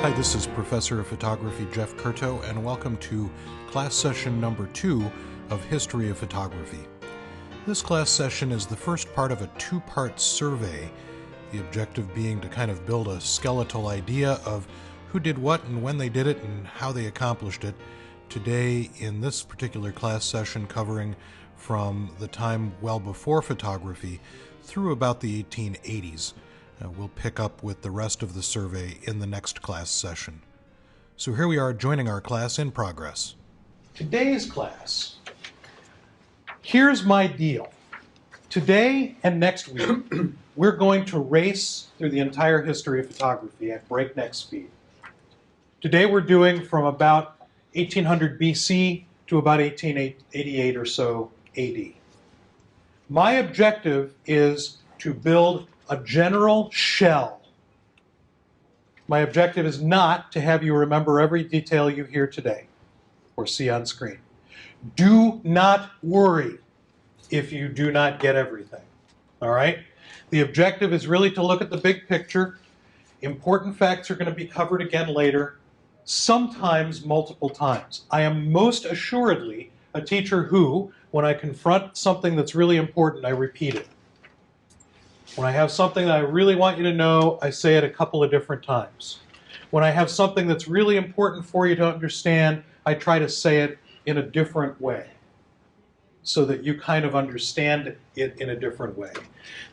Hi, this is Professor of Photography Jeff Curto, and welcome to class session number 2 of History of Photography. This class session is the first part of a two-part survey, the objective being to kind of build a skeletal idea of who did what and when they did it and how they accomplished it. Today, in this particular class session, covering from the time well before photography through about the 1880s. We'll pick up with the rest of the survey in the next class session. So here we are joining our class in progress. Today's class, here's my deal. Today and next week, we're going to race through the entire history of photography at breakneck speed. Today we're doing from about 1800 BC to about 1888 or so AD. My objective is to build a general shell. My objective is not to have you remember every detail you hear today or see on screen. Do not worry if you do not get everything, all right? The objective is really to look at the big picture. Important facts are going to be covered again later, sometimes multiple times. I am most assuredly a teacher who, when I confront something that's really important, I repeat it. When I have something that I really want you to know, I say it a couple of different times. When I have something that's really important for you to understand, I try to say it in a different way so that you kind of understand it in a different way.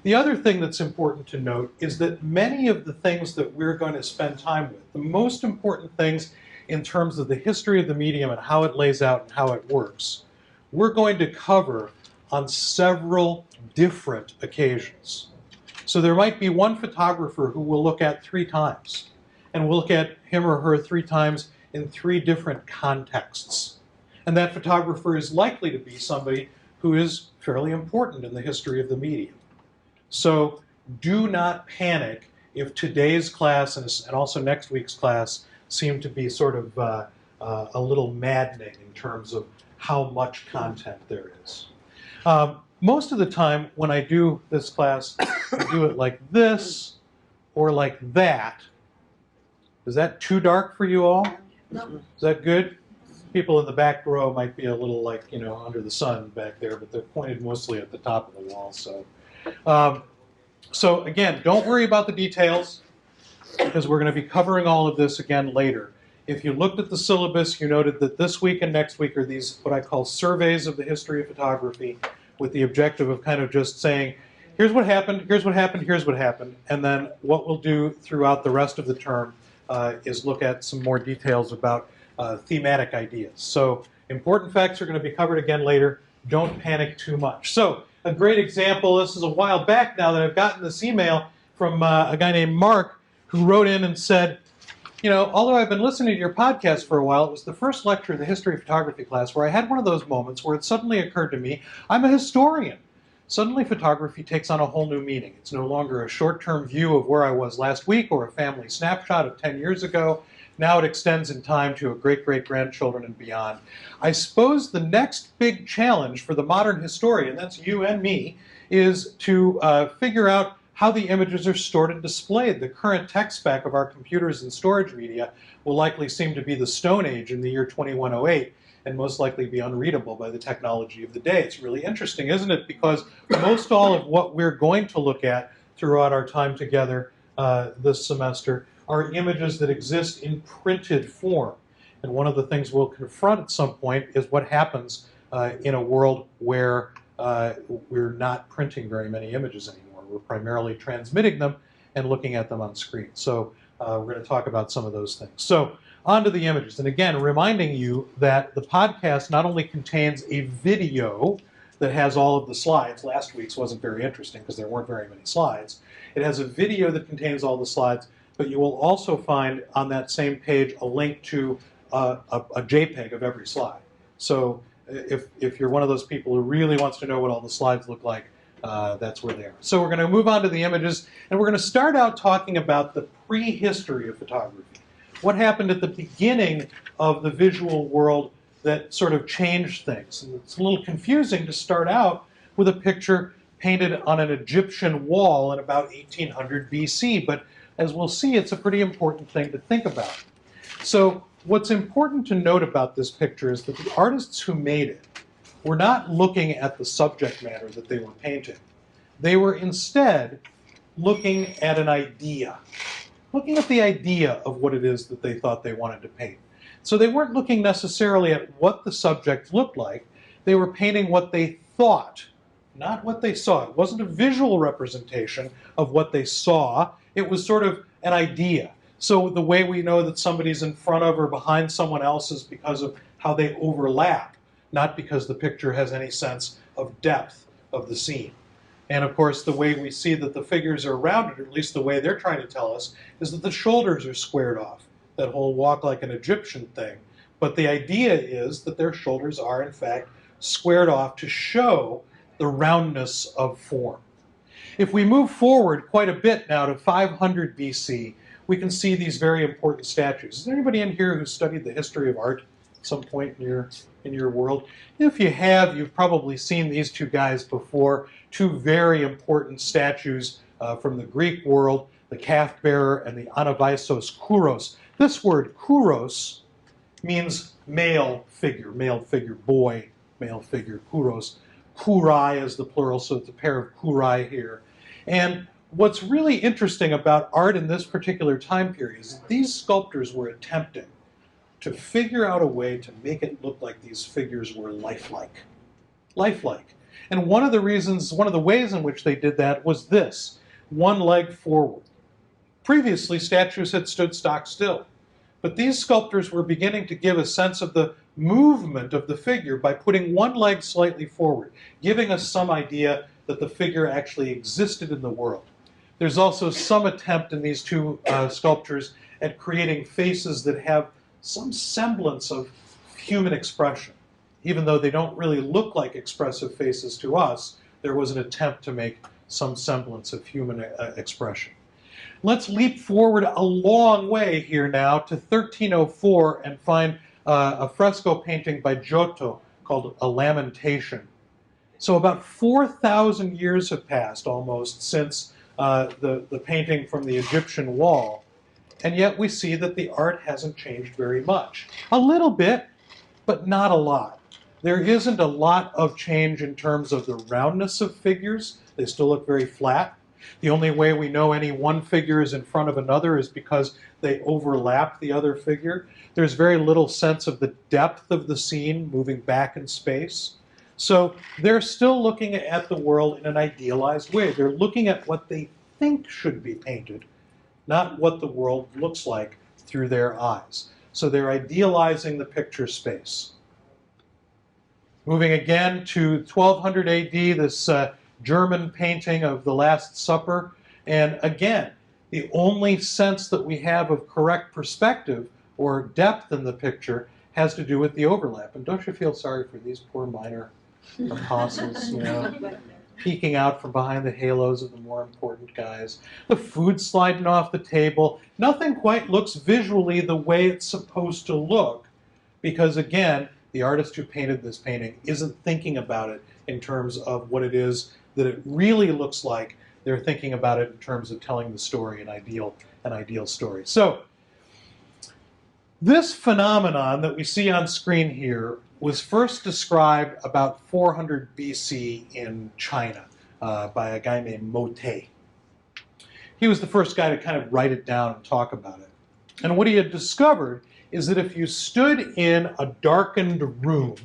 The other thing that's important to note is that many of the things that we're going to spend time with, the most important things in terms of the history of the medium and how it lays out and how it works, we're going to cover on several different occasions. So there might be one photographer who we'll look at 3 times, and we'll look at him or her 3 times in 3 different contexts. And that photographer is likely to be somebody who is fairly important in the history of the medium. So do not panic if today's class and also next week's class seem to be sort of a little maddening in terms of how much content there is. Most of the time when I do this class, I do it like this or like that. Is that too dark for you all? No. Is that good? People in the back row might be a little like, you know, under the sun back there, but they're pointed mostly at the top of the wall. So again, don't worry about the details because we're going to be covering all of this again later. If you looked at the syllabus, you noted that this week and next week are these what I call surveys of the history of photography, with the objective of kind of just saying, here's what happened, here's what happened, here's what happened. And then what we'll do throughout the rest of the term is look at some more details about thematic ideas. So important facts are going to be covered again later. Don't panic too much. So a great example, this is a while back now that I've gotten this email from a guy named Mark who wrote in and said, you know, although I've been listening to your podcast for a while, it was the first lecture in the history of photography class where I had one of those moments where it suddenly occurred to me, I'm a historian. Suddenly photography takes on a whole new meaning. It's no longer a short-term view of where I was last week or a family snapshot of 10 years ago. Now it extends in time to a great-great-grandchildren and beyond. I suppose the next big challenge for the modern historian, that's you and me, is to figure out how the images are stored and displayed. The current tech spec of our computers and storage media will likely seem to be the Stone Age in the year 2108 and most likely be unreadable by the technology of the day. It's really interesting, isn't it? Because most all of what we're going to look at throughout our time together this semester are images that exist in printed form. And one of the things we'll confront at some point is what happens in a world where we're not printing very many images anymore. We're primarily transmitting them and looking at them on screen. So we're going to talk about some of those things. So on to the images. And again, reminding you that the podcast not only contains a video that has all of the slides. Last week's wasn't very interesting because there weren't very many slides. It has a video that contains all the slides, but you will also find on that same page a link to a JPEG of every slide. So if you're one of those people who really wants to know what all the slides look like, that's where they are. So we're going to move on to the images, and we're going to start out talking about the prehistory of photography. What happened at the beginning of the visual world that sort of changed things. And it's a little confusing to start out with a picture painted on an Egyptian wall in about 1800 BC, but as we'll see, it's a pretty important thing to think about. So what's important to note about this picture is that the artists who made it were not looking at the subject matter that they were painting. They were instead looking at an idea, looking at the idea of what it is that they thought they wanted to paint. So they weren't looking necessarily at what the subject looked like. They were painting what they thought, not what they saw. It wasn't a visual representation of what they saw. It was sort of an idea. So the way we know that somebody's in front of or behind someone else is because of how they overlap, not because the picture has any sense of depth of the scene. And of course, the way we see that the figures are rounded, or at least the way they're trying to tell us, is that the shoulders are squared off, that whole walk like an Egyptian thing. But the idea is that their shoulders are, in fact, squared off to show the roundness of form. If we move forward quite a bit now to 500 BC, we can see these very important statues. Is there anybody in here who studied the history of art at some point in your world? If you have, you've probably seen these two guys before, two very important statues from the Greek world, the calf bearer and the Anavaisos kouros. This word kouros means male figure, boy, male figure, kouros. Kourai is the plural, so it's a pair of kourai here. And what's really interesting about art in this particular time period is that these sculptors were attempting to figure out a way to make it look like these figures were lifelike. Lifelike. And one of the ways in which they did that was this, one leg forward. Previously, statues had stood stock still, but these sculptors were beginning to give a sense of the movement of the figure by putting one leg slightly forward, giving us some idea that the figure actually existed in the world. There's also some attempt in these two sculptures at creating faces that have some semblance of human expression. Even though they don't really look like expressive faces to us, there was an attempt to make some semblance of human expression. Let's leap forward a long way here now to 1304 and find a fresco painting by Giotto called A Lamentation. So about 4,000 years have passed almost since the painting from the Egyptian wall, and yet we see that the art hasn't changed very much. A little bit, but not a lot. There isn't a lot of change in terms of the roundness of figures. They still look very flat. The only way we know any one figure is in front of another is because they overlap the other figure. There's very little sense of the depth of the scene moving back in space. So they're still looking at the world in an idealized way. They're looking at what they think should be painted, not what the world looks like through their eyes. So they're idealizing the picture space. Moving again to 1200 AD, this German painting of the Last Supper. And again, the only sense that we have of correct perspective or depth in the picture has to do with the overlap. And don't you feel sorry for these poor minor apostles, peeking out from behind the halos of the more important guys. The food sliding off the table. Nothing quite looks visually the way it's supposed to look because, again, the artist who painted this painting isn't thinking about it in terms of what it is that it really looks like. They're thinking about it in terms of telling the story, an ideal story. So this phenomenon that we see on screen here was first described about 400 BC in China by a guy named Mote. He was the first guy to kind of write it down and talk about it. And what he had discovered is that if you stood in a darkened room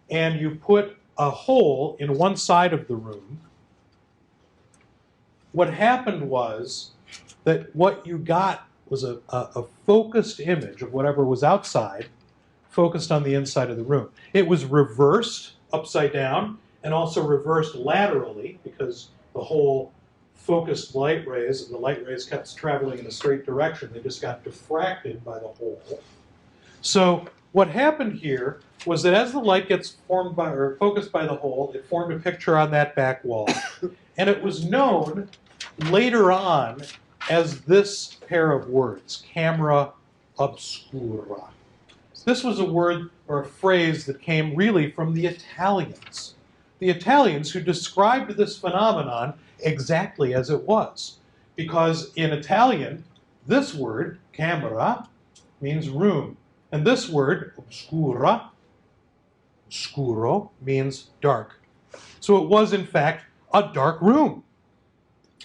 and you put a hole in one side of the room, what happened was that what you got was a focused image of whatever was outside, focused on the inside of the room. It was reversed upside down and also reversed laterally because the whole focused light rays, and the light rays kept traveling in a straight direction. They just got diffracted by the hole. So what happened here was that as the light gets formed by or focused by the hole, it formed a picture on that back wall. And it was known later on as this pair of words, camera obscura. This was a word or a phrase that came really from the Italians. The Italians who described this phenomenon exactly as it was. because in Italian, this word, camera, means room. And this word, obscura, scuro, means dark. So it was, in fact, a dark room.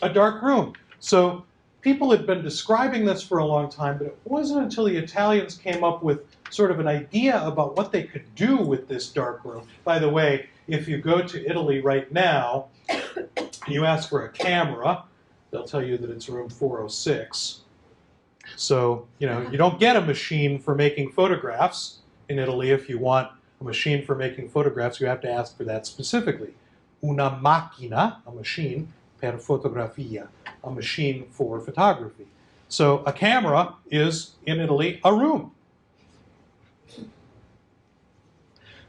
A dark room. So people had been describing this for a long time, but it wasn't until the Italians came up with sort of an idea about what they could do with this dark room. By the way, if you go to Italy right now, you ask for a camera, they'll tell you that it's room 406. So, you know, you don't get a machine for making photographs in Italy. If you want a machine for making photographs, you have to ask for that specifically. Una macchina, a machine, per fotografia, a machine for photography. So a camera is, in Italy, a room.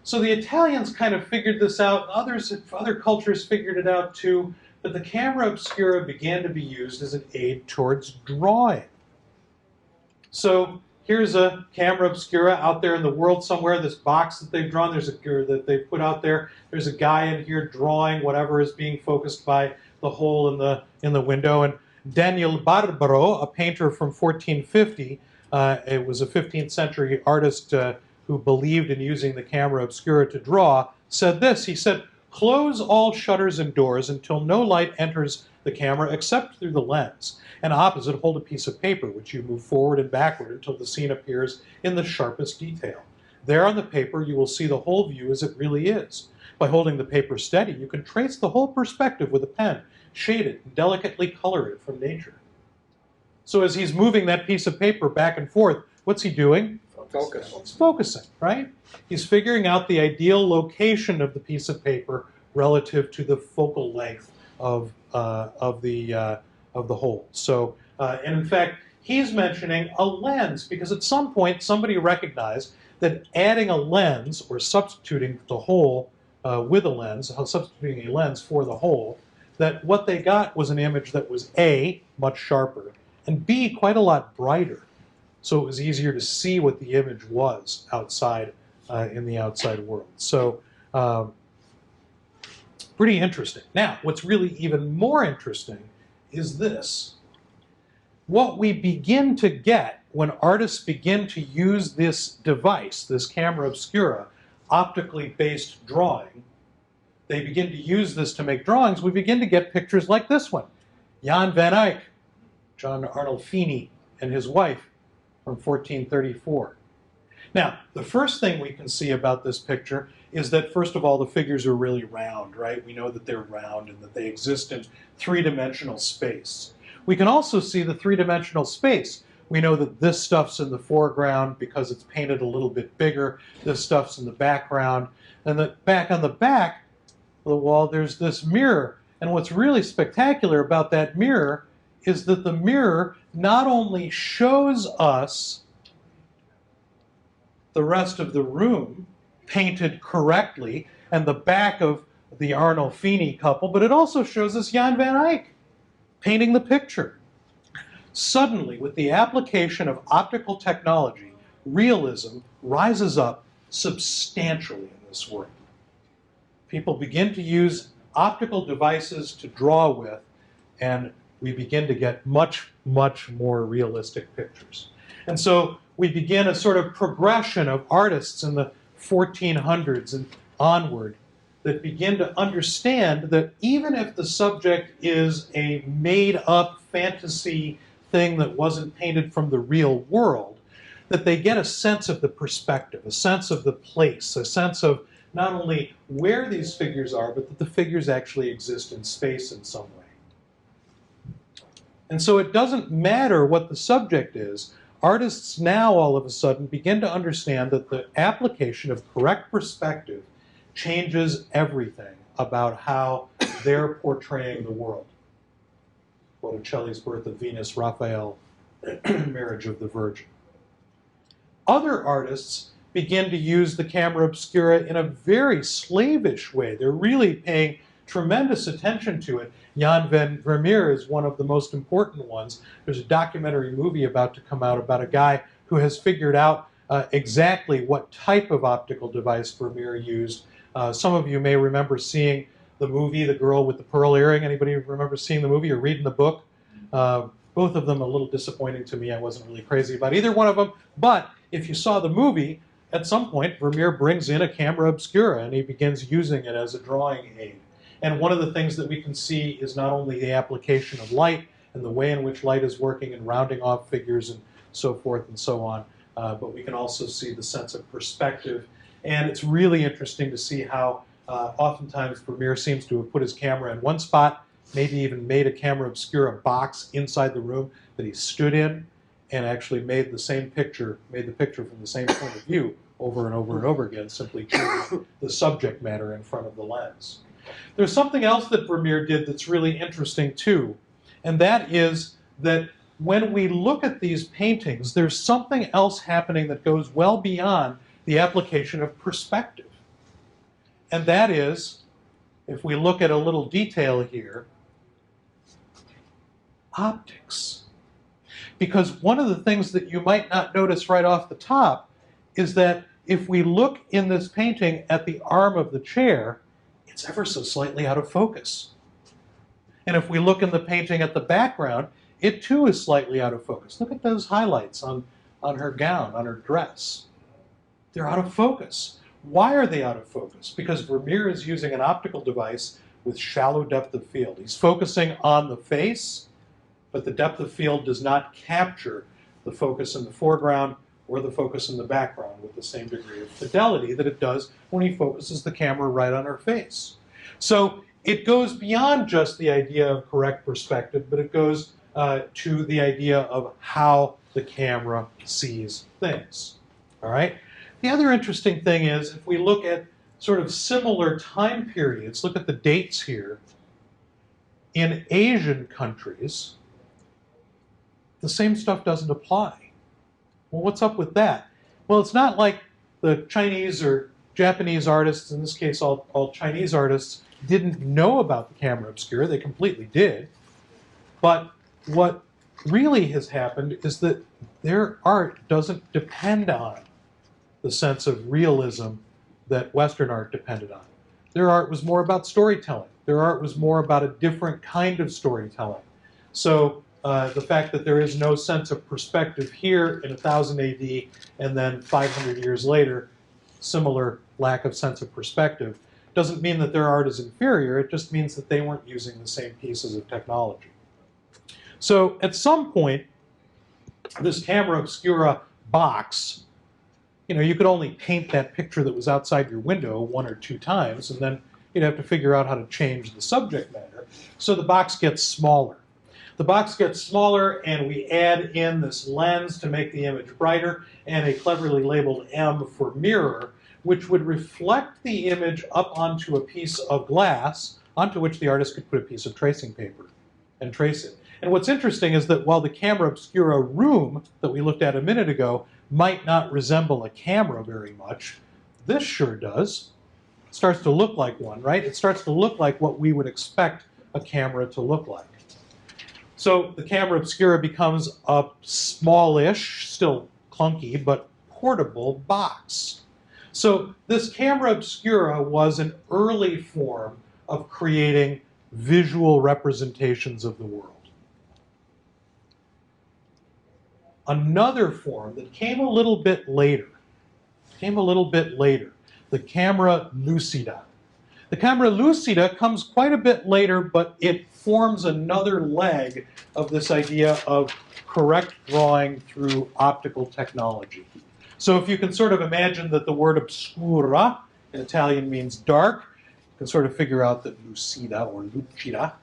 So the Italians kind of figured this out. Other cultures figured it out too. But the camera obscura began to be used as an aid towards drawing. So here's a camera obscura out there in the world somewhere. This box that they've drawn, that they've put out there. There's a guy in here drawing whatever is being focused by the hole in the window. And Daniel Barbaro, a painter from 1450, it was a 15th century artist who believed in using the camera obscura to draw, said this. He said, "Close all shutters and doors until no light enters the camera except through the lens. And opposite, hold a piece of paper, which you move forward and backward until the scene appears in the sharpest detail. There on the paper, you will see the whole view as it really is. By holding the paper steady, you can trace the whole perspective with a pen, shade it, and delicately color it from nature." So as he's moving that piece of paper back and forth, what's he doing? Focus. He's focusing, right? He's figuring out the ideal location of the piece of paper relative to the focal length of the whole. So, and in fact, he's mentioning a lens because at some point somebody recognized that adding a lens or substituting the whole with a lens, substituting a lens for the whole, that what they got was an image that was A, much sharper, and B, quite a lot brighter. So it was easier to see what the image was outside in the outside world. So pretty interesting. Now, what's really even more interesting is this. What we begin to get when artists begin to use this device, this camera obscura, optically based drawing, they begin to use this to make drawings, we begin to get pictures like this one. Jan van Eyck, John Arnolfini, and his wife from 1434. Now, the first thing we can see about this picture is that, first of all, the figures are really round, right? We know that they're round and that they exist in three-dimensional space. We can also see the three-dimensional space. We know that this stuff's in the foreground because it's painted a little bit bigger. This stuff's in the background. And back on the back of the wall, there's this mirror. And what's really spectacular about that mirror is that the mirror not only shows us the rest of the room painted correctly and the back of the Arnolfini couple, but it also shows us Jan van Eyck painting the picture. Suddenly, with the application of optical technology, realism rises up substantially in this work. People begin to use optical devices to draw with, and we begin to get much, much more realistic pictures. And so we begin a sort of progression of artists in the 1400s and onward that begin to understand that even if the subject is a made-up fantasy thing that wasn't painted from the real world, that they get a sense of the perspective, a sense of the place, a sense of not only where these figures are, but that the figures actually exist in space in some way. And so it doesn't matter what the subject is. Artists now all of a sudden begin to understand that the application of correct perspective changes everything about how they're portraying the world. Botticelli's Birth of Venus, Raphael, Marriage of the Virgin. Other artists begin to use the camera obscura in a very slavish way. They're really paying tremendous attention to it. Jan van Vermeer is one of the most important ones. There's a documentary movie about to come out about a guy who has figured out exactly what type of optical device Vermeer used. Some of you may remember seeing the movie, The Girl with the Pearl Earring. Anybody remember seeing the movie or reading the book? Both of them a little disappointing to me. I wasn't really crazy about either one of them. But if you saw the movie, at some point Vermeer brings in a camera obscura and he begins using it as a drawing aid. And one of the things that we can see is not only the application of light and the way in which light is working and rounding off figures and so forth and so on, but we can also see the sense of perspective. And it's really interesting to see how oftentimes Vermeer seems to have put his camera in one spot, maybe even made a camera obscura box inside the room that he stood in, and actually made the same picture, made the picture from the same point of view over and over and over again, simply changing the subject matter in front of the lens. There's something else that Vermeer did that's really interesting too, and that is that when we look at these paintings, there's something else happening that goes well beyond the application of perspective. And that is, if we look at a little detail here, optics. Because one of the things that you might not notice right off the top is that if we look in this painting at the arm of the chair, it's ever so slightly out of focus. And if we look in the painting at the background, it too is slightly out of focus. Look at those highlights on her gown, on her dress. They're out of focus. Why are they out of focus? Because Vermeer is using an optical device with shallow depth of field. He's focusing on the face, but the depth of field does not capture the focus in the foreground or the focus in the background with the same degree of fidelity that it does when he focuses the camera right on her face. So it goes beyond just the idea of correct perspective, but it goes to the idea of how the camera sees things. All right? The other interesting thing is, if we look at sort of similar time periods, look at the dates here, in Asian countries, the same stuff doesn't apply. Well, what's up with that? Well, it's not like the Chinese or Japanese artists, in this case all Chinese artists, didn't know about the camera obscura. They completely did. But what really has happened is that their art doesn't depend on the sense of realism that Western art depended on. Their art was more about storytelling. Their art was more about a different kind of storytelling. So the fact that there is no sense of perspective here in 1000 AD and then 500 years later, similar lack of sense of perspective, doesn't mean that their art is inferior. It just means that they weren't using the same pieces of technology. So at some point, this camera obscura box, you could only paint that picture that was outside your window 1 or 2 times, and then you'd have to figure out how to change the subject matter. So the box gets smaller. The box gets smaller, and we add in this lens to make the image brighter, and a cleverly labeled M for mirror, which would reflect the image up onto a piece of glass, onto which the artist could put a piece of tracing paper and trace it. And what's interesting is that while the camera obscura room that we looked at a minute ago might not resemble a camera very much, this sure does. It starts to look like one, right? It starts to look like what we would expect a camera to look like. So the camera obscura becomes a smallish, still clunky, but portable box. So this camera obscura was an early form of creating visual representations of the world. Another form that came a little bit later, the camera lucida. The camera lucida comes quite a bit later, but it forms another leg of this idea of correct drawing through optical technology. So if you can sort of imagine that the word obscura in Italian means dark, you can sort of figure out that lucida or lucida,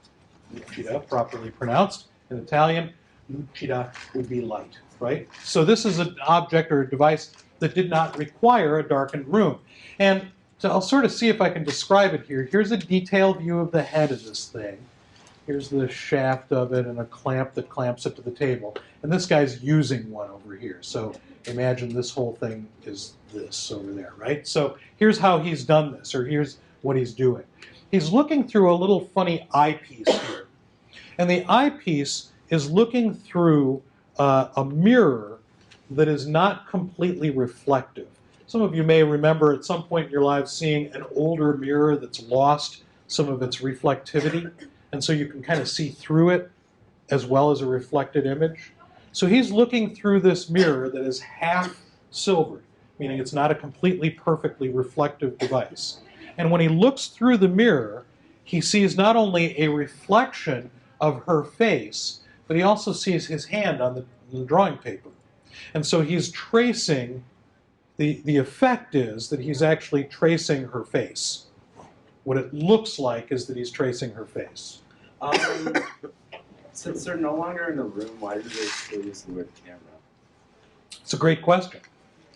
properly pronounced in Italian, lucida would be light, right? So this is an object or a device that did not require a darkened room. And so I'll sort of see if I can describe it here. Here's a detailed view of the head of this thing. Here's the shaft of it and a clamp that clamps it to the table. And this guy's using one over here. So imagine this whole thing is this over there, right? So here's how he's done this, or here's what he's doing. He's looking through a little funny eyepiece here. And the eyepiece is looking through a mirror that is not completely reflective. Some of you may remember at some point in your lives seeing an older mirror that's lost some of its reflectivity, and so you can kind of see through it as well as a reflected image. So he's looking through this mirror that is half silvered, meaning it's not a completely perfectly reflective device. And when he looks through the mirror, he sees not only a reflection of her face, but he also sees his hand on the drawing paper. And so he's tracing, the effect is that he's actually tracing her face. What it looks like is that he's tracing her face. Since they're no longer in the room, why do they still use the word camera? It's a great question.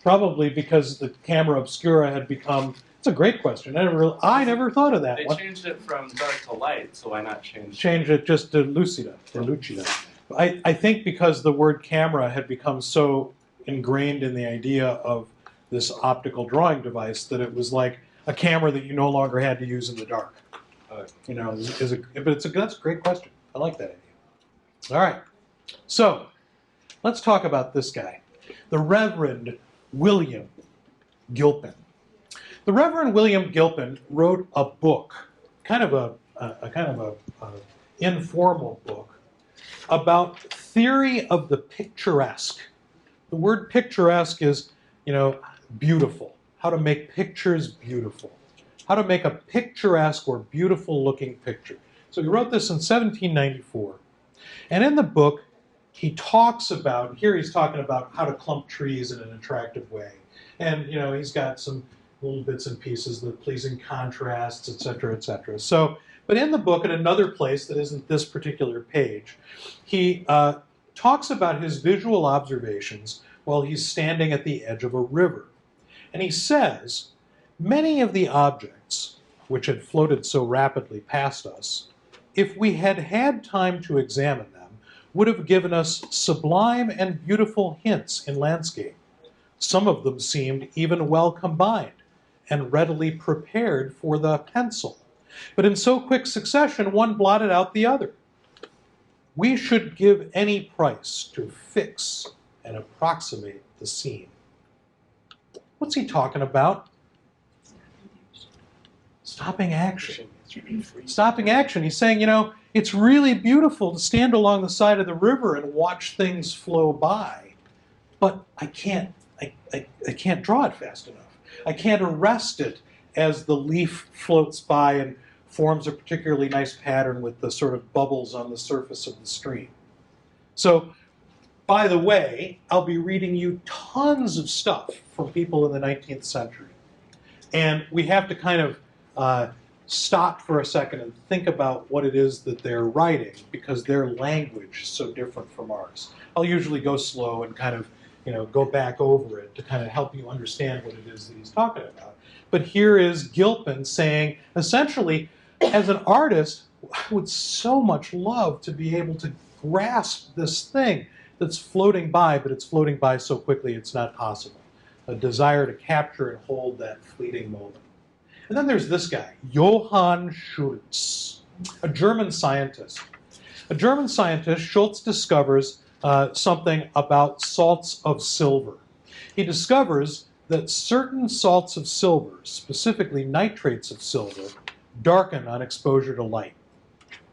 Probably because the camera obscura had become, it's a great question. I never thought of that They one. changed it from dark to light, so why not Change it just to lucida, or lucida. I think because the word camera had become so ingrained in the idea of this optical drawing device that it was like a camera that you no longer had to use in the dark. You know, that's a great question. I like that idea. All right, so let's talk about this guy, the Reverend William Gilpin. The Reverend William Gilpin wrote a book, kind of a informal book, about theory of the picturesque. The word picturesque is, you know, beautiful. How to make pictures beautiful. How to make a picturesque or beautiful looking picture. So he wrote this in 1794. And in the book, he talks about, here he's talking about how to clump trees in an attractive way. And, you know, he's got some little bits and pieces, the pleasing contrasts, et cetera, et cetera. So, but in the book, at another place that isn't this particular page, he talks about his visual observations while he's standing at the edge of a river. And he says, many of the objects which had floated so rapidly past us, if we had had time to examine them, would have given us sublime and beautiful hints in landscape. Some of them seemed even well combined and readily prepared for the pencil. But in so quick succession, one blotted out the other. We should give any price to fix and approximate the scene. What's he talking about? Stopping action. Stopping action. He's saying, you know, it's really beautiful to stand along the side of the river and watch things flow by, but I can't draw it fast enough. I can't arrest it as the leaf floats by and forms a particularly nice pattern with the sort of bubbles on the surface of the stream. So, by the way, I'll be reading you tons of stuff from people in the 19th century. And we have to kind of stop for a second and think about what it is that they're writing, because their language is so different from ours. I'll usually go slow and kind of, you know, go back over it to kind of help you understand what it is that he's talking about. But here is Gilpin saying, essentially, as an artist, I would so much love to be able to grasp this thing that's floating by, but it's floating by so quickly it's not possible. A desire to capture and hold that fleeting moment. And then there's this guy, Johann Schultz, a German scientist. A German scientist, Schultz discovers something about salts of silver. He discovers that certain salts of silver, specifically nitrates of silver, darken on exposure to light.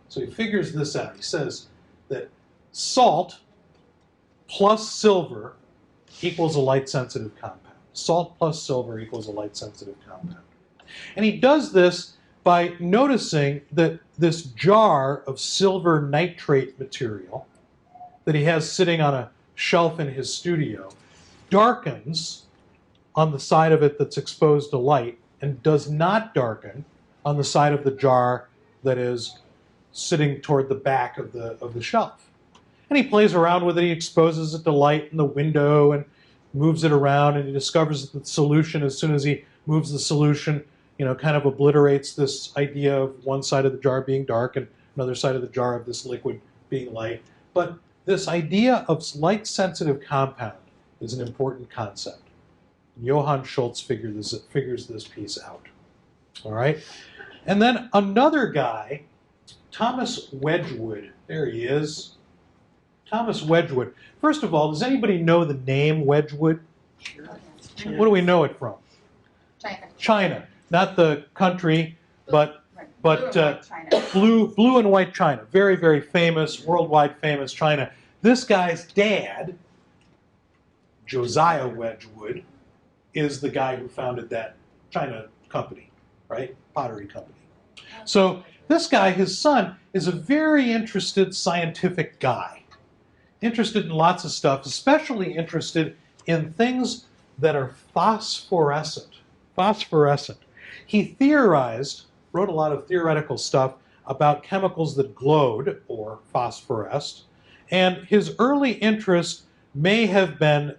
So he figures this out. He says that salt plus silver equals a light-sensitive compound. Salt plus silver equals a light-sensitive compound. And he does this by noticing that this jar of silver nitrate material that he has sitting on a shelf in his studio darkens on the side of it that's exposed to light and does not darken on the side of the jar that is sitting toward the back of the shelf. And he plays around with it. He exposes it to light in the window and moves it around, and he discovers that the solution, as soon as he moves the solution, you know, kind of obliterates this idea of one side of the jar being dark and another side of the jar of this liquid being light. But this idea of light-sensitive compound is an important concept. Johann Schultz figures this piece out. All right? And then another guy, Thomas Wedgwood. There he is. Thomas Wedgwood. First of all, does anybody know the name Wedgwood? What do we know it from? China. China. Not the country, but But Blue and white China. blue and white China, very, very famous, worldwide famous China. This guy's dad, Josiah Wedgwood, is the guy who founded that China company, right? Pottery company. So this guy, his son, is a very interested scientific guy. Interested in lots of stuff, especially interested in things that are phosphorescent. Phosphorescent. He theorized, wrote a lot of theoretical stuff about chemicals that glowed or phosphoresced, and his early interest may have been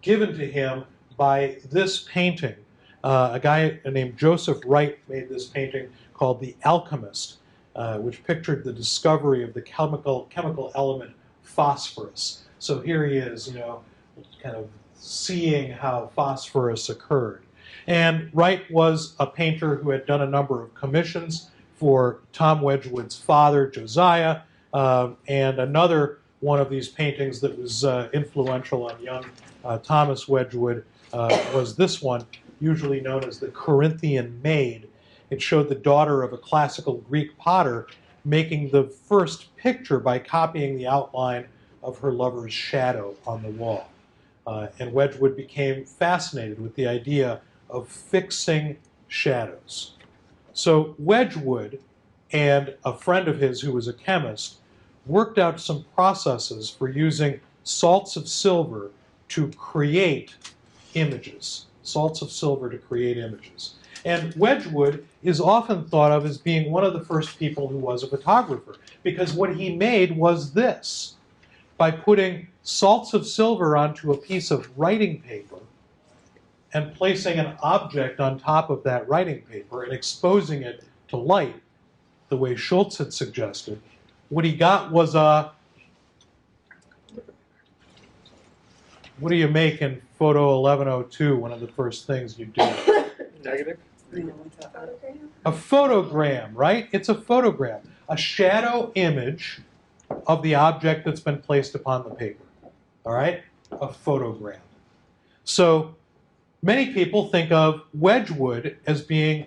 given to him by this painting. A guy named Joseph Wright made this painting called The Alchemist, which pictured the discovery of the chemical element phosphorus. So here he is, kind of seeing how phosphorus occurred. And Wright was a painter who had done a number of commissions for Tom Wedgwood's father, Josiah, and another one of these paintings that was influential on young Thomas Wedgwood was this one, usually known as the Corinthian Maid. It showed the daughter of a classical Greek potter making the first picture by copying the outline of her lover's shadow on the wall. And Wedgwood became fascinated with the idea of fixing shadows. So Wedgwood and a friend of his who was a chemist worked out some processes for using salts of silver to create images. Salts of silver to create images. And Wedgwood is often thought of as being one of the first people who was a photographer, because what he made was this. By putting salts of silver onto a piece of writing paper and placing an object on top of that writing paper and exposing it to light, the way Schultz had suggested, what he got was a, what do you make in photo 1102, one of the first things you do? Negative. A photogram, right? It's a photogram. A shadow image of the object that's been placed upon the paper. All right? A photogram. So many people think of Wedgwood as being,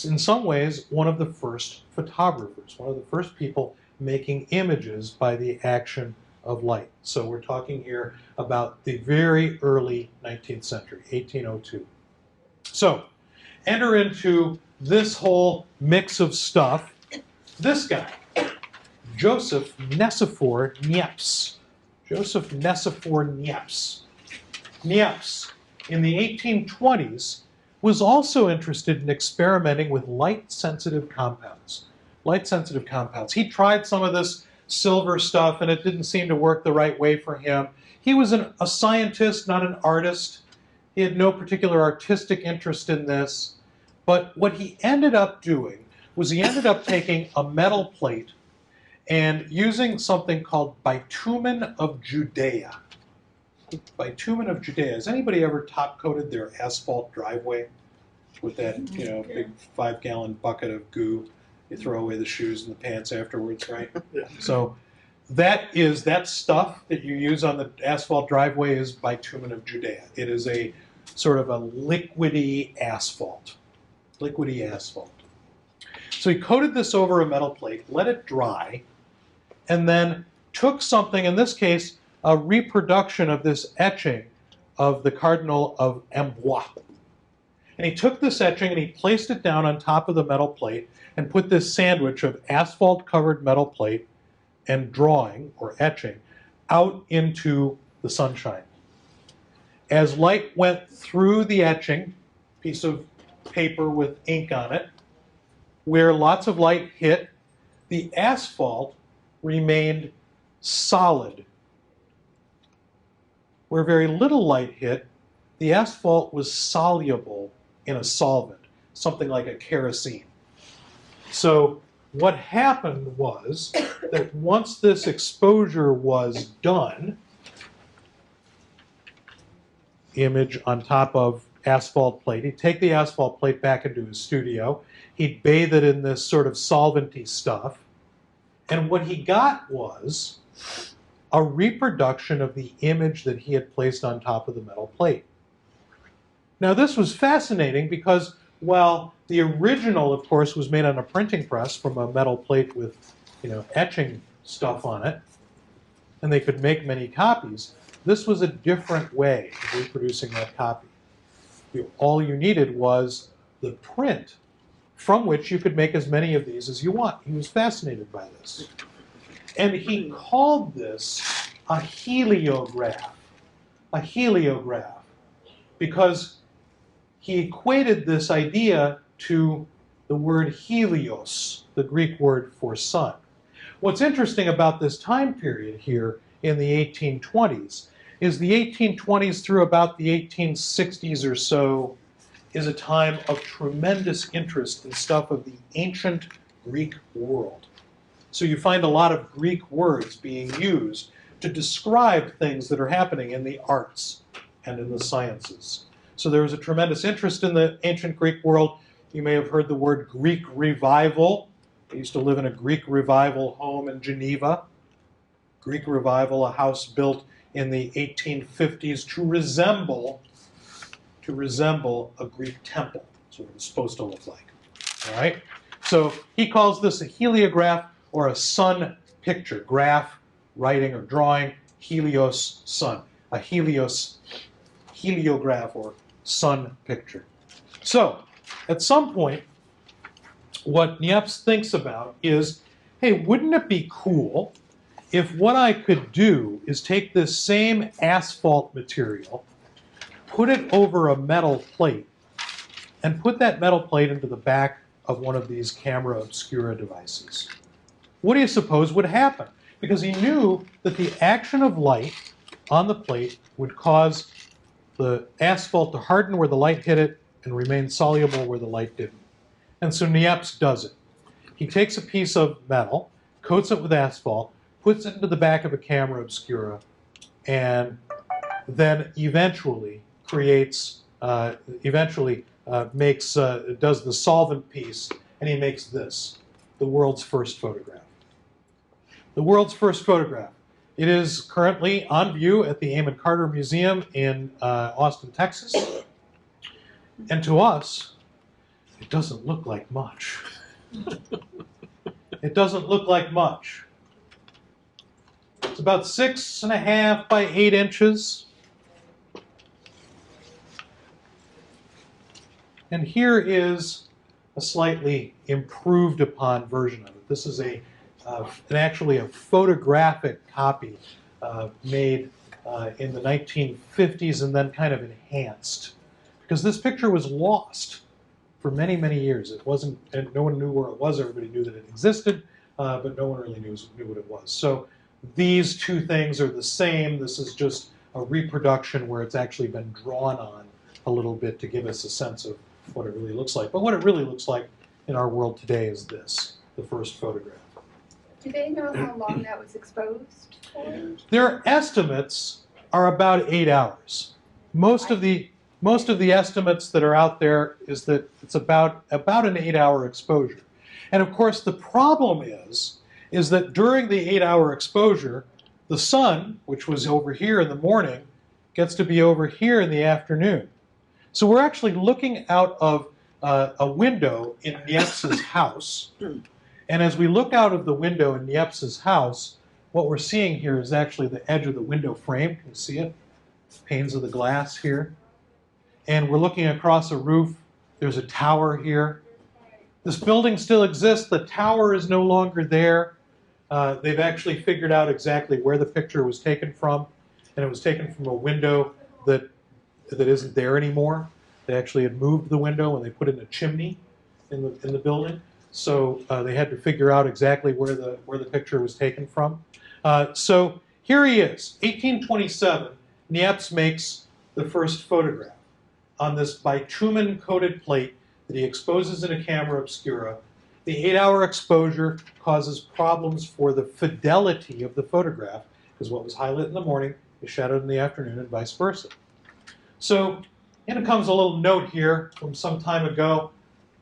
in some ways, one of the first photographers, one of the first people making images by the action of light. So we're talking here about the very early 19th century, 1802. So enter into this whole mix of stuff this guy, Joseph Nicephore Niepce. Joseph Nicephore Niepce. Niepce, in the 1820s, was also interested in experimenting with light-sensitive compounds. Light-sensitive compounds. He tried some of this silver stuff, and it didn't seem to work the right way for him. He was a scientist, not an artist. He had no particular artistic interest in this. But what he ended up doing was he ended up taking a metal plate and using something called bitumen of Judea. Bitumen of Judea. Has anybody ever top-coated their asphalt driveway with that, big 5-gallon bucket of goo? You throw away the shoes and the pants afterwards, right? Yeah. So that stuff that you use on the asphalt driveway is bitumen of Judea. It is a sort of a liquidy asphalt. Liquidy asphalt. So he coated this over a metal plate, let it dry, and then took something, in this case, a reproduction of this etching of the Cardinal of Amboise. And he took this etching and he placed it down on top of the metal plate and put this sandwich of asphalt-covered metal plate and drawing, or etching, out into the sunshine. As light went through the etching, piece of paper with ink on it, where lots of light hit, the asphalt remained solid. Where very little light hit, the asphalt was soluble in a solvent, something like a kerosene. So what happened was that once this exposure was done, image on top of asphalt plate, he'd take the asphalt plate back into his studio, he'd bathe it in this sort of solventy stuff, and what he got was a reproduction of the image that he had placed on top of the metal plate. Now this was fascinating because while The original, of course, was made on a printing press from a metal plate with, etching stuff on it, and they could make many copies. This was a different way of reproducing that copy. All you needed was the print from which you could make as many of these as you want. He was fascinated by this. And he called this a heliograph. A heliograph. Because he equated this idea to the word helios, the Greek word for sun. What's interesting about this time period here in the 1820s is the 1820s through about the 1860s or so is a time of tremendous interest in stuff of the ancient Greek world. So you find a lot of Greek words being used to describe things that are happening in the arts and in the sciences. So there was a tremendous interest in the ancient Greek world. You may have heard the word Greek revival. I used to live in a Greek revival home in Geneva. Greek revival, a house built in the 1850s to resemble a Greek temple. That's what it was supposed to look like. All right? So he calls this a heliograph or a sun picture. Graph, writing or drawing, helios, sun. A heliograph or sun picture. So, at some point, what Niepce thinks about is, hey, wouldn't it be cool if what I could do is take this same asphalt material, put it over a metal plate, and put that metal plate into the back of one of these camera obscura devices? What do you suppose would happen? Because he knew that the action of light on the plate would cause the asphalt to harden where the light hit it and remain soluble where the light didn't. And so Niepce does it. He takes a piece of metal, coats it with asphalt, puts it into the back of a camera obscura, and then eventually does the solvent piece, and he makes this, the world's first photograph. The world's first photograph. It is currently on view at the Amon Carter Museum in Austin, Texas. And to us, it doesn't look like much. It doesn't look like much. It's about 6.5 by 8 inches. And here is a slightly improved upon version of it. This is actually a photographic copy made in the 1950s and then kind of enhanced. Because this picture was lost for many, many years. It wasn't, and no one knew where it was. Everybody knew that it existed, but no one really knew what it was. So these two things are the same. This is just a reproduction where it's actually been drawn on a little bit to give us a sense of what it really looks like. But what it really looks like in our world today is this, the first photograph. Do they know how long that was exposed for? Their estimates are about 8 hours. Most of the estimates that are out there is that it's about an 8-hour exposure. And of course, the problem is that during the 8-hour exposure, the sun, which was over here in the morning, gets to be over here in the afternoon. So we're actually looking out of a window in Niepce's house. And as we look out of the window in Niepce's house, what we're seeing here is actually the edge of the window frame. Can you see it? Panes of the glass here. And we're looking across a roof. There's a tower here. This building still exists. The tower is no longer there. They've actually figured out exactly where the picture was taken from. And it was taken from a window that isn't there anymore. They actually had moved the window and they put in a chimney in the building. So they had to figure out exactly where the picture was taken from. So here he is, 1827. Niepce makes the first photograph on this bitumen-coated plate that he exposes in a camera obscura. The 8-hour exposure causes problems for the fidelity of the photograph, because what was highlighted in the morning is shadowed in the afternoon and vice versa. So in comes a little note here from some time ago,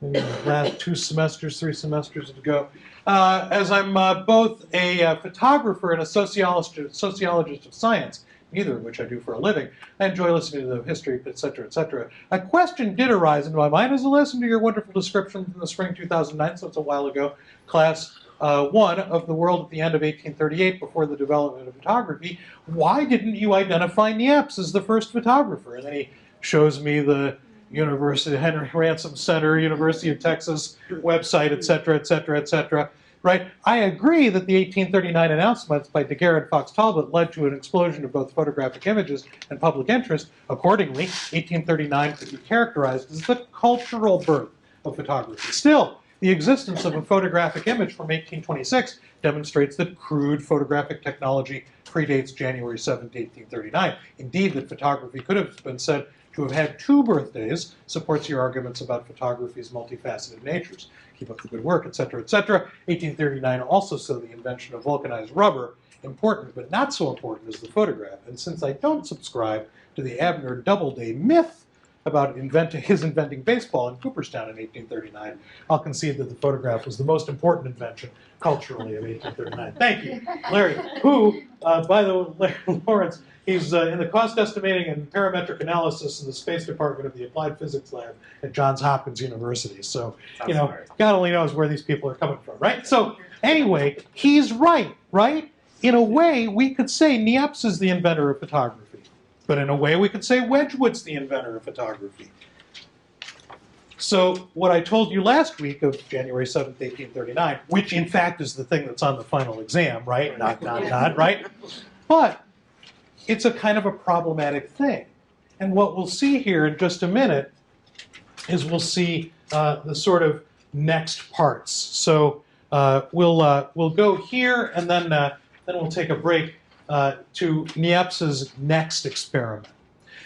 maybe the last 2 semesters, 3 semesters ago. As I'm both a photographer and a sociologist of science, neither of which I do for a living. I enjoy listening to the history, etc., etc. A question did arise into my mind as I listened to your wonderful description from the spring 2009, so it's a while ago, class 1 of the world at the end of 1838 before the development of photography. Why didn't you identify Niepce as the first photographer? And then he shows me the University Henry Ransom Center, University of Texas website, etc., etc., etc. Right? I agree that the 1839 announcements by Daguerre and Fox Talbot led to an explosion of both photographic images and public interest. Accordingly, 1839 could be characterized as the cultural birth of photography. Still, the existence of a photographic image from 1826 demonstrates that crude photographic technology predates January 7, 1839. Indeed, that photography could have been said to have had 2 birthdays supports your arguments about photography's multifaceted natures. Keep up the good work, etc., etc. 1839 also saw the invention of vulcanized rubber, important but not so important as the photograph. And since I don't subscribe to the Abner Doubleday myth about his inventing baseball in Cooperstown in 1839, I'll concede that the photograph was the most important invention culturally of 1839. Thank you, Larry, who, by the way, Larry Lawrence, he's in the cost estimating and parametric analysis in the space department of the Applied Physics Lab at Johns Hopkins University. So, you know, God only knows where these people are coming from, right? So, anyway, he's right? In a way, we could say Niepce is the inventor of photography. But in a way, we could say Wedgwood's the inventor of photography. So what I told you last week of January 7th, 1839, which in fact is the thing that's on the final exam, right? Not, right? But it's a kind of a problematic thing. And what we'll see here in just a minute is we'll see the sort of next parts. So we'll go here, and then we'll take a break to Niepce's next experiment.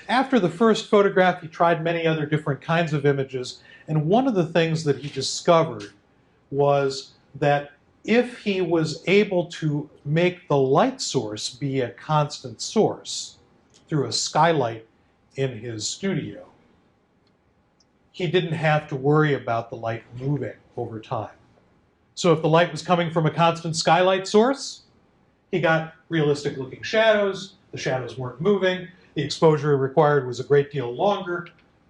After the first photograph, he tried many other different kinds of images, and one of the things that he discovered was that if he was able to make the light source be a constant source through a skylight in his studio, he didn't have to worry about the light moving over time. So if the light was coming from a constant skylight source, he got realistic looking shadows, the shadows weren't moving, the exposure required was a great deal longer,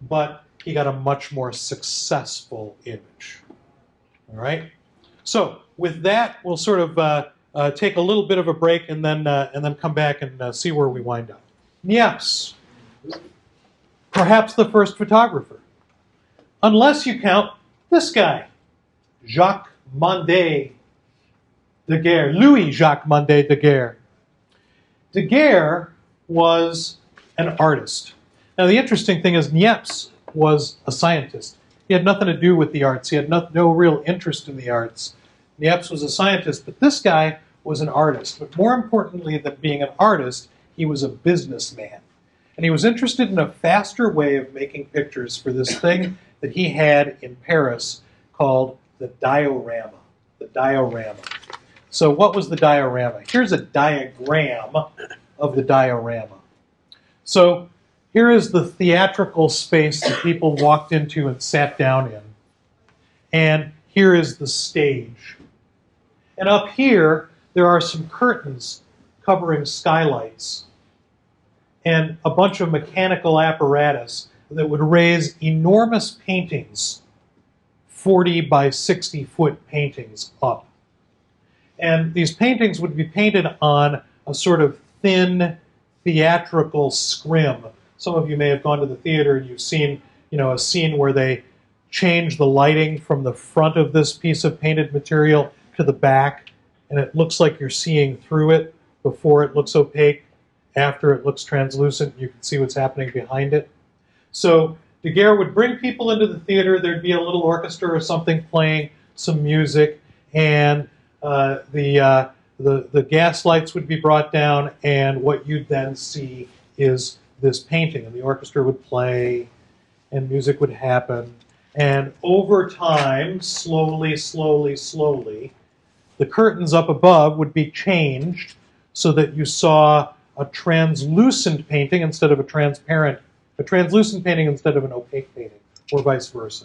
but he got a much more successful image. All right? So with that, we'll sort of take a little bit of a break and then come back and see where we wind up. Niepce, perhaps the first photographer, unless you count this guy, Jacques Mande Daguerre, Louis Jacques Mande Daguerre. Daguerre was an artist. Now the interesting thing is Niepce was a scientist. He had nothing to do with the arts. He had no real interest in the arts. Niepce was a scientist, but this guy was an artist. But more importantly than being an artist, he was a businessman. And he was interested in a faster way of making pictures for this thing that he had in Paris called the diorama. The diorama. So what was the diorama? Here's a diagram of the diorama. So here is the theatrical space that people walked into and sat down in. And here is the stage. And up here, there are some curtains covering skylights and a bunch of mechanical apparatus that would raise enormous paintings, 40 by 60 foot paintings up. And these paintings would be painted on a sort of thin theatrical scrim. Some of you may have gone to the theater and you've seen, a scene where they change the lighting from the front of this piece of painted material to the back, and it looks like you're seeing through it before it looks opaque. After it looks translucent, you can see what's happening behind it. So Daguerre would bring people into the theater. There'd be a little orchestra or something playing some music, and the gas lights would be brought down, and what you'd then see is this painting, and the orchestra would play, and music would happen, and over time, slowly, slowly, slowly, the curtains up above would be changed so that you saw a translucent painting instead of a translucent painting instead of an opaque painting, or vice versa.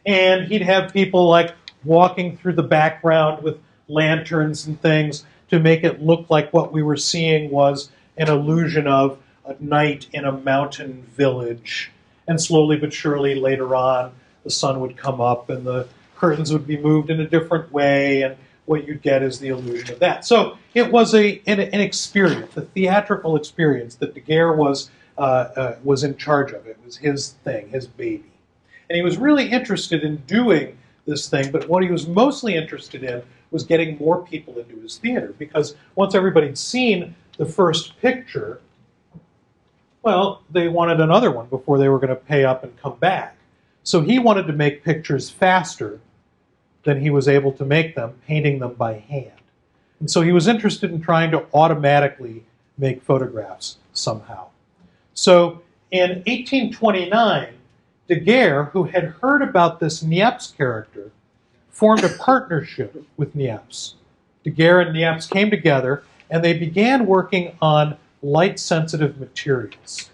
And he'd have people like walking through the background with lanterns and things to make it look like what we were seeing was an illusion of a night in a mountain village. And slowly but surely later on, the sun would come up and the curtains would be moved in a different way, and what you'd get is the illusion of that. So it was an experience, a theatrical experience that Daguerre was in charge of. It was his thing, his baby. And he was really interested in doing this thing, but what he was mostly interested in was getting more people into his theater, because once everybody'd seen the first picture, well, they wanted another one before they were going to pay up and come back. So he wanted to make pictures faster than he was able to make them, painting them by hand. And so he was interested in trying to automatically make photographs somehow. So in 1829, Daguerre, who had heard about this Niepce character, formed a partnership with Niepce. Daguerre and Niepce came together, and they began working on light-sensitive materials.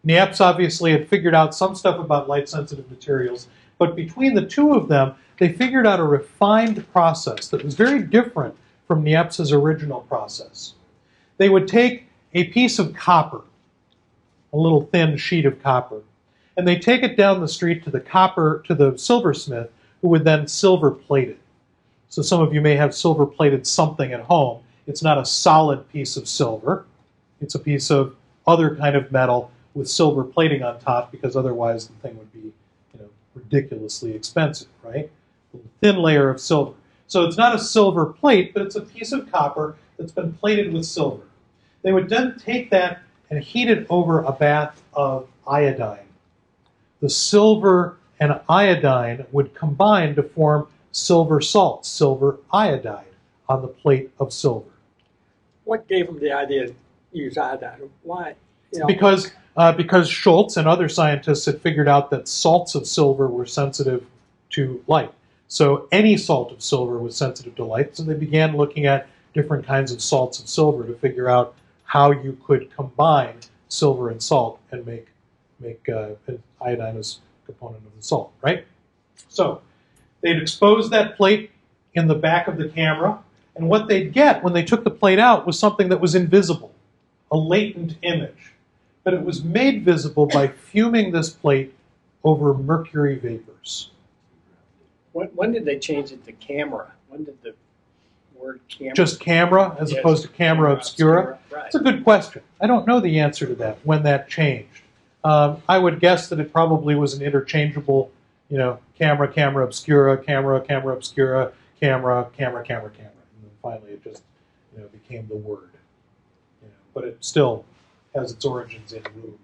Niepce obviously had figured out some stuff about light-sensitive materials, but between the two of them, they figured out a refined process that was very different from Niepce's original process. They would take a piece of copper, a little thin sheet of copper, and they take it down the street to the silversmith, who would then silver plate it. So some of you may have silver plated something at home. It's not a solid piece of silver. It's a piece of other kind of metal with silver plating on top, because otherwise the thing would be, ridiculously expensive, right? A thin layer of silver. So it's not a silver plate, but it's a piece of copper that's been plated with silver. They would then take that and heat it over a bath of iodine. The silver and iodine would combine to form silver salt, silver iodide, on the plate of silver. What gave them the idea to use iodine? Why? Because Schultz and other scientists had figured out that salts of silver were sensitive to light. So any salt of silver was sensitive to light, so they began looking at different kinds of salts of silver to figure out how you could combine silver and salt and make iodine as a component of the salt, right? So they'd expose that plate in the back of the camera, and what they'd get when they took the plate out was something that was invisible, a latent image. But it was made visible by fuming this plate over mercury vapors. When did they change it to camera? When did the word camera? Just camera as opposed to camera obscura? Right. It's a good question. I don't know the answer to that, when that changed. I would guess that it probably was an interchangeable, camera, camera obscura, camera, camera obscura, camera, camera, camera, camera. And then finally it just, became the word. But it still has its origins in movement.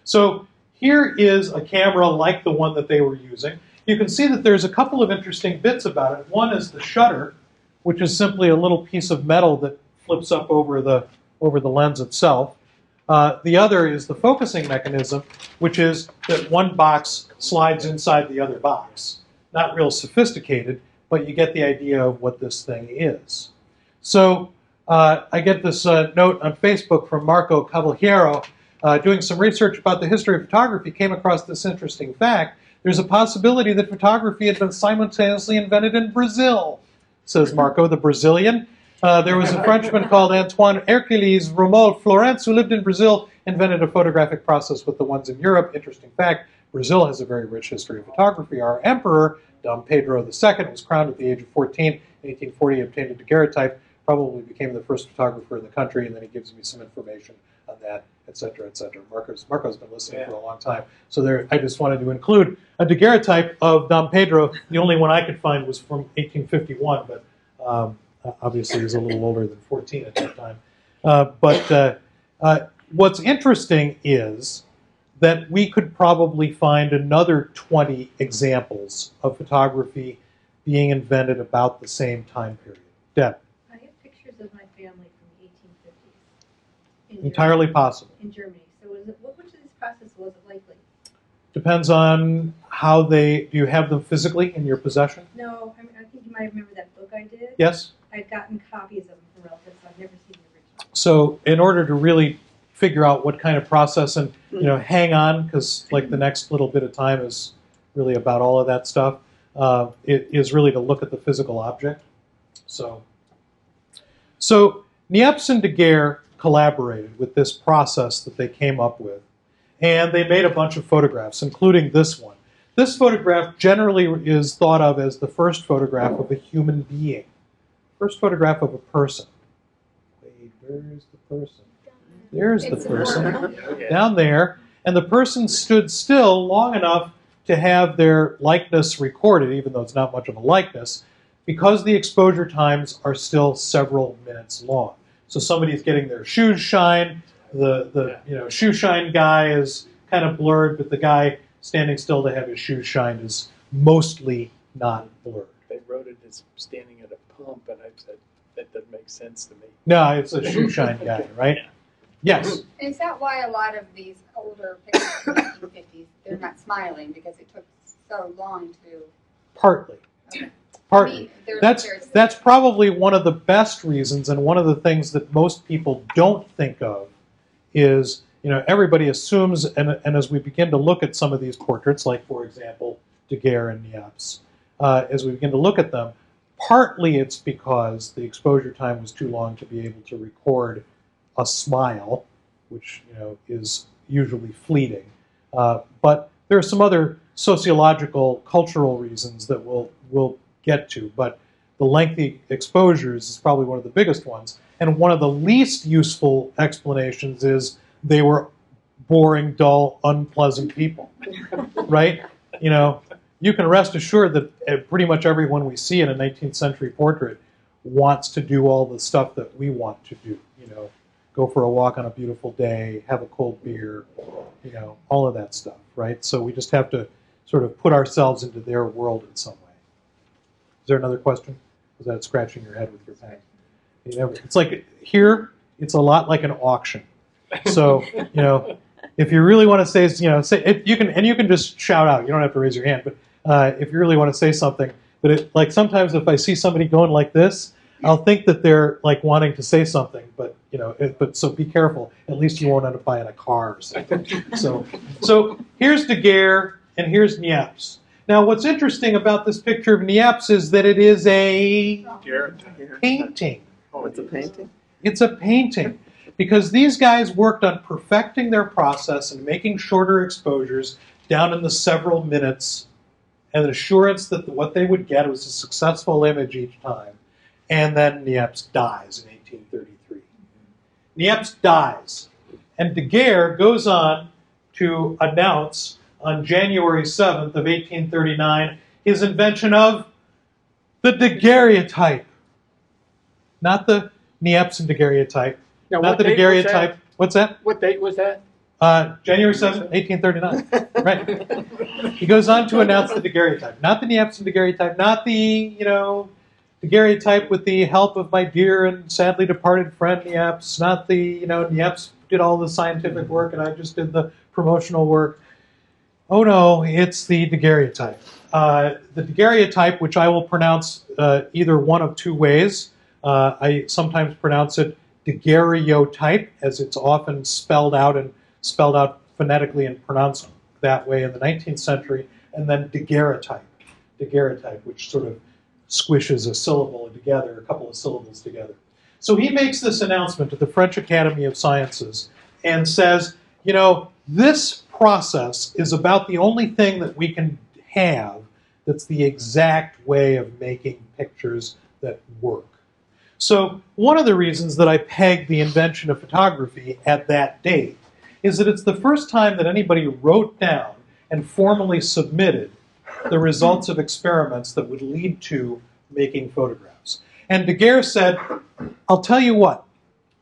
So here is a camera like the one that they were using. You can see that there's a couple of interesting bits about it. One is the shutter, which is simply a little piece of metal that flips up over the lens itself. The other is the focusing mechanism, which is that one box slides inside the other box. Not real sophisticated, but you get the idea of what this thing is. So I get this note on Facebook from Marco Cavaliero, doing some research about the history of photography, came across this interesting fact. There's a possibility that photography had been simultaneously invented in Brazil, says Marco, the Brazilian. There was a Frenchman called Antoine Hercules Romuald Florence, who lived in Brazil, invented a photographic process with the ones in Europe. Interesting fact, Brazil has a very rich history of photography. Our emperor, Dom Pedro II, was crowned at the age of 14. In 1840, he obtained a daguerreotype, probably became the first photographer in the country, and then he gives me some information on that, etc., etc. Marco's been listening for a long time. So I just wanted to include a daguerreotype of Dom Pedro. The only one I could find was from 1851, but obviously he's a little older than 14 at that time. But what's interesting is that we could probably find another 20 examples of photography being invented about the same time period. Deb? I have pictures of my family from the 1850s. Entirely possible. In Germany. So which of this process was it likely? Depends on how do you have them physically in your possession? No, I think you might remember that book I did. Yes? I've gotten copies of them from relatives. I've never seen the original. So in order to really figure out what kind of process, and hang on, because like the next little bit of time is really about all of that stuff, it is really to look at the physical object. So Niepce and Daguerre collaborated with this process that they came up with. And they made a bunch of photographs, including this one. This photograph generally is thought of as the first photograph of a human being. First photograph of a person. Wait, where is the person? There's the person, down there. And the person stood still long enough to have their likeness recorded, even though it's not much of a likeness, because the exposure times are still several minutes long. So somebody's getting their shoes shine. The shoe shine guy is kind of blurred, but the guy standing still to have his shoes shined is mostly not blurred. They wrote it as standing at a pump, and I said, that doesn't make sense to me. No, it's a shoe shine guy, right? Yes. Is that why a lot of these older pictures from the 1950s, they're not smiling because it took so long to... Partly. Okay. Partly. That's probably one of the best reasons, and one of the things that most people don't think of is, everybody assumes, and as we begin to look at some of these portraits, like, for example, Daguerre and Niepce, as we begin to look at them, partly it's because the exposure time was too long to be able to record a smile, which is usually fleeting. But there are some other sociological, cultural reasons that we'll get to. But the lengthy exposures is probably one of the biggest ones. And one of the least useful explanations is they were boring, dull, unpleasant people, right? You can rest assured that pretty much everyone we see in a 19th century portrait wants to do all the stuff that we want to do, go for a walk on a beautiful day, have a cold beer, all of that stuff, right? So we just have to sort of put ourselves into their world in some way. Is there another question? Was that scratching your head with your pen? It's like here, it's a lot like an auction. So, if you really want to say, you can just shout out. You don't have to raise your hand, but if you really want to say something, but sometimes if I see somebody going like this, I'll think that they're like wanting to say something, but so be careful. At least you won't end up buying a car or something. So here's Daguerre and here's Niepce. Now, what's interesting about this picture of Niepce is that it is a painting. Oh, it's a painting? It's a painting. Because these guys worked on perfecting their process and making shorter exposures down in the several minutes, and an assurance that what they would get was a successful image each time. And then Niepce dies in 1833. Niepce dies. And Daguerre goes on to announce on January 7th of 1839 his invention of the Daguerreotype. Not the Niepce and Daguerreotype. Now, Not the Daguerreotype. What's that? What date was that? January 7th, 1839. Right. He goes on to announce the Daguerreotype. Not the Niepce and Daguerreotype. Not the, Daguerreotype with the help of my dear and sadly departed friend Niepce. Not the, Niepce did all the scientific work and I just did the promotional work. Oh no, it's the Daguerreotype. The Daguerreotype, which I will pronounce either one of two ways. I sometimes pronounce it Daguerreotype, as it's often spelled out phonetically and pronounced that way in the 19th century, and then Daguerreotype, which sort of squishes a syllable together, a couple of syllables together. So he makes this announcement to the French Academy of Sciences and says, this process is about the only thing that we can have that's the exact way of making pictures that work. So one of the reasons that I pegged the invention of photography at that date is that it's the first time that anybody wrote down and formally submitted the results of experiments that would lead to making photographs. And Daguerre said, I'll tell you what,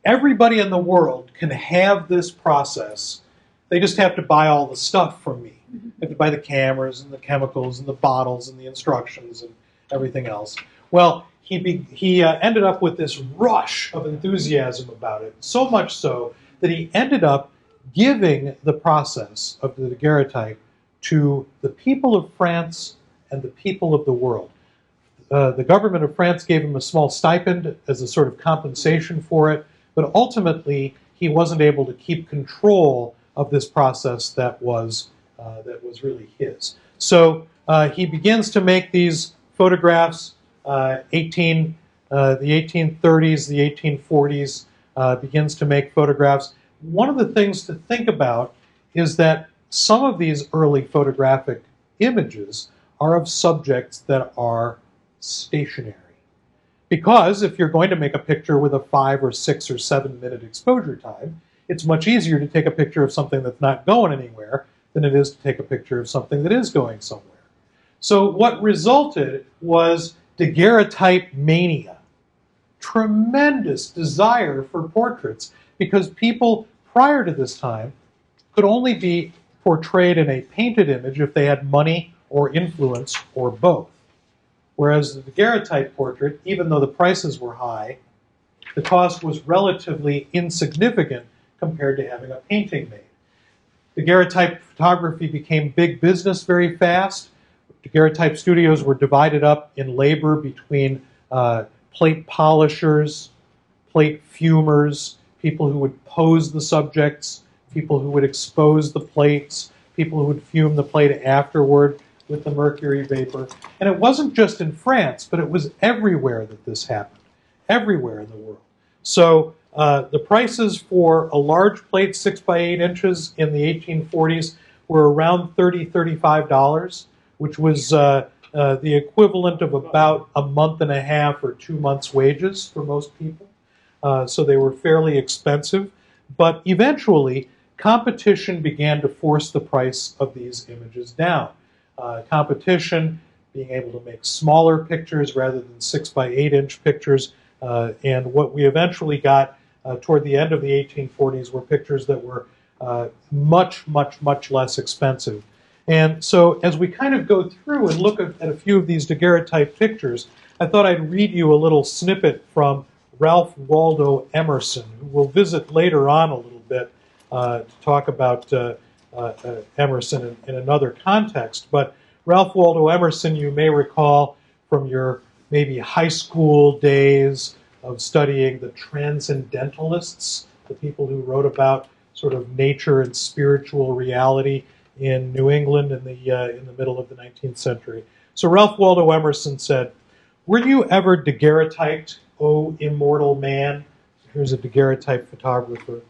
everybody in the world can have this process. They just have to buy all the stuff from me. They have to buy the cameras and the chemicals and the bottles and the instructions and everything else. Well, he ended up with this rush of enthusiasm about it, so much so that he ended up giving the process of the daguerreotype to the people of France and the people of the world. The government of France gave him a small stipend as a sort of compensation for it, but ultimately he wasn't able to keep control of this process that was really his. So he begins to make these photographs. The 1830s, the 1840s, begins to make photographs. One of the things to think about is that some of these early photographic images are of subjects that are stationary. Because if you're going to make a picture with a 5 or 6 or 7 minute exposure time, it's much easier to take a picture of something that's not going anywhere than it is to take a picture of something that is going somewhere. So what resulted was Daguerreotype Mania. Tremendous desire for portraits because people prior to this time could only be portrayed in a painted image if they had money or influence or both. Whereas the daguerreotype portrait, even though the prices were high, the cost was relatively insignificant compared to having a painting made. Daguerreotype photography became big business very fast. Daguerreotype studios were divided up in labor between plate polishers, plate fumers, people who would pose the subjects, people who would expose the plates, people who would fume the plate afterward with the mercury vapor. And it wasn't just in France, but it was everywhere that this happened, everywhere in the world. So the prices for a large plate 6 by 8 inches in the 1840s were around $30, $35, which was the equivalent of about a month and a half or 2 months' wages for most people. So they were fairly expensive. But eventually, competition began to force the price of these images down. Competition, being able to make smaller pictures rather than 6 by 8 inch pictures. And what we eventually got toward the end of the 1840s were pictures that were much, much, much less expensive. And so as we kind of go through and look at a few of these daguerreotype pictures, I thought I'd read you a little snippet from Ralph Waldo Emerson, who we'll visit later on a little bit to talk about Emerson in another context. But Ralph Waldo Emerson, you may recall from your maybe high school days of studying the transcendentalists, the people who wrote about sort of nature and spiritual reality in New England in the middle of the 19th century. So Ralph Waldo Emerson said, "Were you ever daguerreotyped, O immortal man?" Here's a daguerreotype photographer.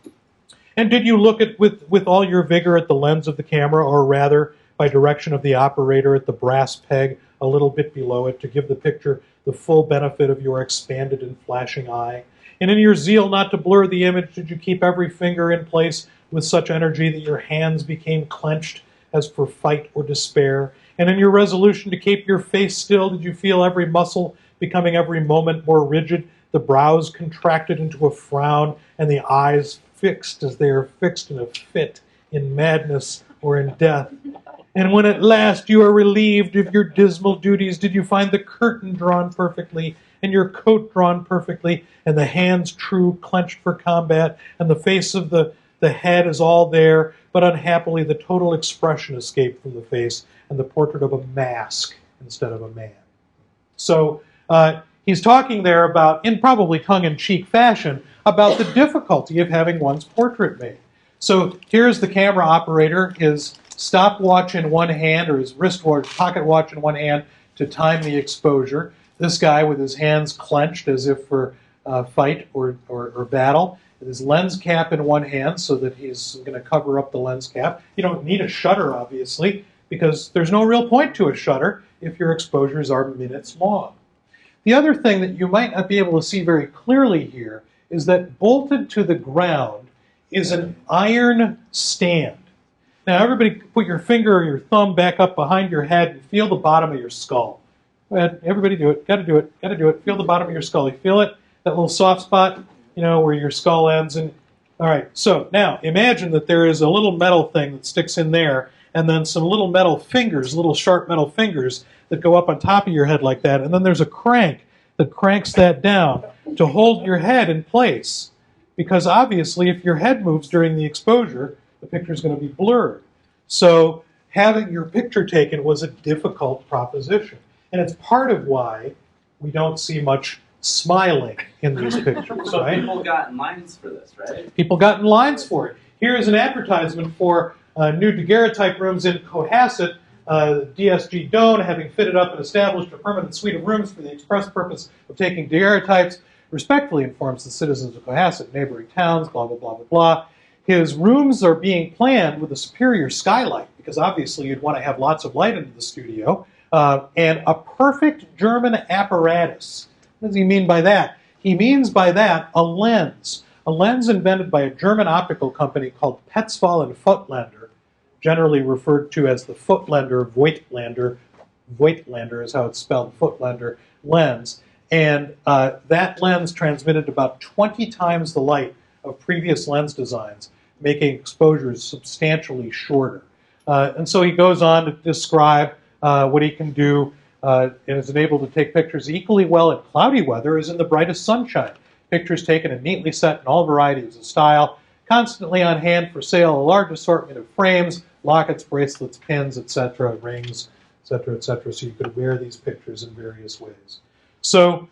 "And did you look at with all your vigor at the lens of the camera, or rather, by direction of the operator, at the brass peg a little bit below it, to give the picture the full benefit of your expanded and flashing eye? And in your zeal not to blur the image, did you keep every finger in place with such energy that your hands became clenched as for fight or despair? And in your resolution to keep your face still, did you feel every muscle becoming every moment more rigid, the brows contracted into a frown, and the eyes fixed as they are fixed in a fit, in madness, or in death? And when at last you are relieved of your dismal duties, did you find the curtain drawn perfectly, and your coat drawn perfectly, and the hands true, clenched for combat, and the face of the head is all there, but unhappily the total expression escaped from the face, and the portrait of a mask instead of a man?" So he's talking there about, in probably tongue-in-cheek fashion, about the difficulty of having one's portrait made. So here's the camera operator, his stopwatch in one hand, or his wristwatch, pocket watch in one hand to time the exposure. This guy with his hands clenched as if for fight or battle, with his lens cap in one hand so that he's going to cover up the lens cap. You don't need a shutter, obviously, because there's no real point to a shutter if your exposures are minutes long. The other thing that you might not be able to see very clearly here is that bolted to the ground is an iron stand. Now everybody put your finger or your thumb back up behind your head and feel the bottom of your skull. Go ahead, everybody do it, gotta do it, gotta do it. Feel the bottom of your skull. You feel it? That little soft spot, you know, where your skull ends. And all right, so now imagine that there is a little metal thing that sticks in there, and then some little metal fingers, little sharp metal fingers that go up on top of your head like that, and then there's a crank that cranks that down to hold your head in place. Because obviously if your head moves during the exposure, the picture is going to be blurred. So having your picture taken was a difficult proposition. And it's part of why we don't see much smiling in these pictures, So right? people got in lines for this, right? People got in lines for it. Here is an advertisement for new daguerreotype rooms in Cohasset. DSG Doan, having fitted up and established a permanent suite of rooms for the express purpose of taking daguerreotypes, respectfully informs the citizens of Cohasset, neighboring towns, blah, blah, blah, blah, blah. His rooms are being planned with a superior skylight, because obviously you'd want to have lots of light into the studio, and a perfect German apparatus. What does he mean by that? He means by that a lens invented by a German optical company called Petzval and Voigtlander, generally referred to as the Voigtlander, Voigtlander is how it's spelled, Voigtlander lens. And that lens transmitted about 20 times the light of previous lens designs, making exposures substantially shorter. And so he goes on to describe what he can do and is able to take pictures equally well in cloudy weather as in the brightest sunshine. Pictures taken and neatly set in all varieties of style, constantly on hand for sale, a large assortment of frames, lockets, bracelets, pins, etc., rings, etc., so you could wear these pictures in various ways. So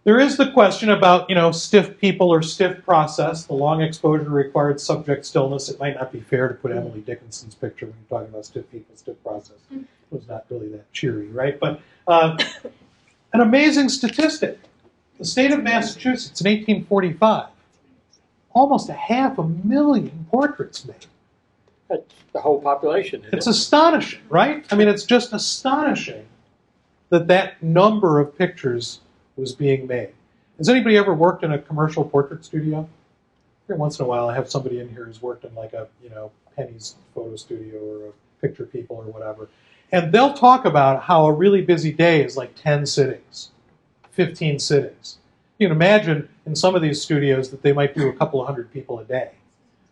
there is the question about, stiff people or stiff process. The long exposure required subject stillness. It might not be fair to put Emily Dickinson's picture when you're talking about stiff people, stiff process. It was not really that cheery, right? But an amazing statistic. The state of Massachusetts in 1845, almost 500,000 portraits made. That's the whole population, isn't It's it? astonishing, right? I mean, it's just astonishing that number of pictures was being made. Has anybody ever worked in a commercial portrait studio? Every once in a while I have somebody in here who's worked in like a, Penny's photo studio or a Picture People or whatever. And they'll talk about how a really busy day is like 10 sittings, 15 sittings. You can imagine in some of these studios that they might do a couple of hundred people a day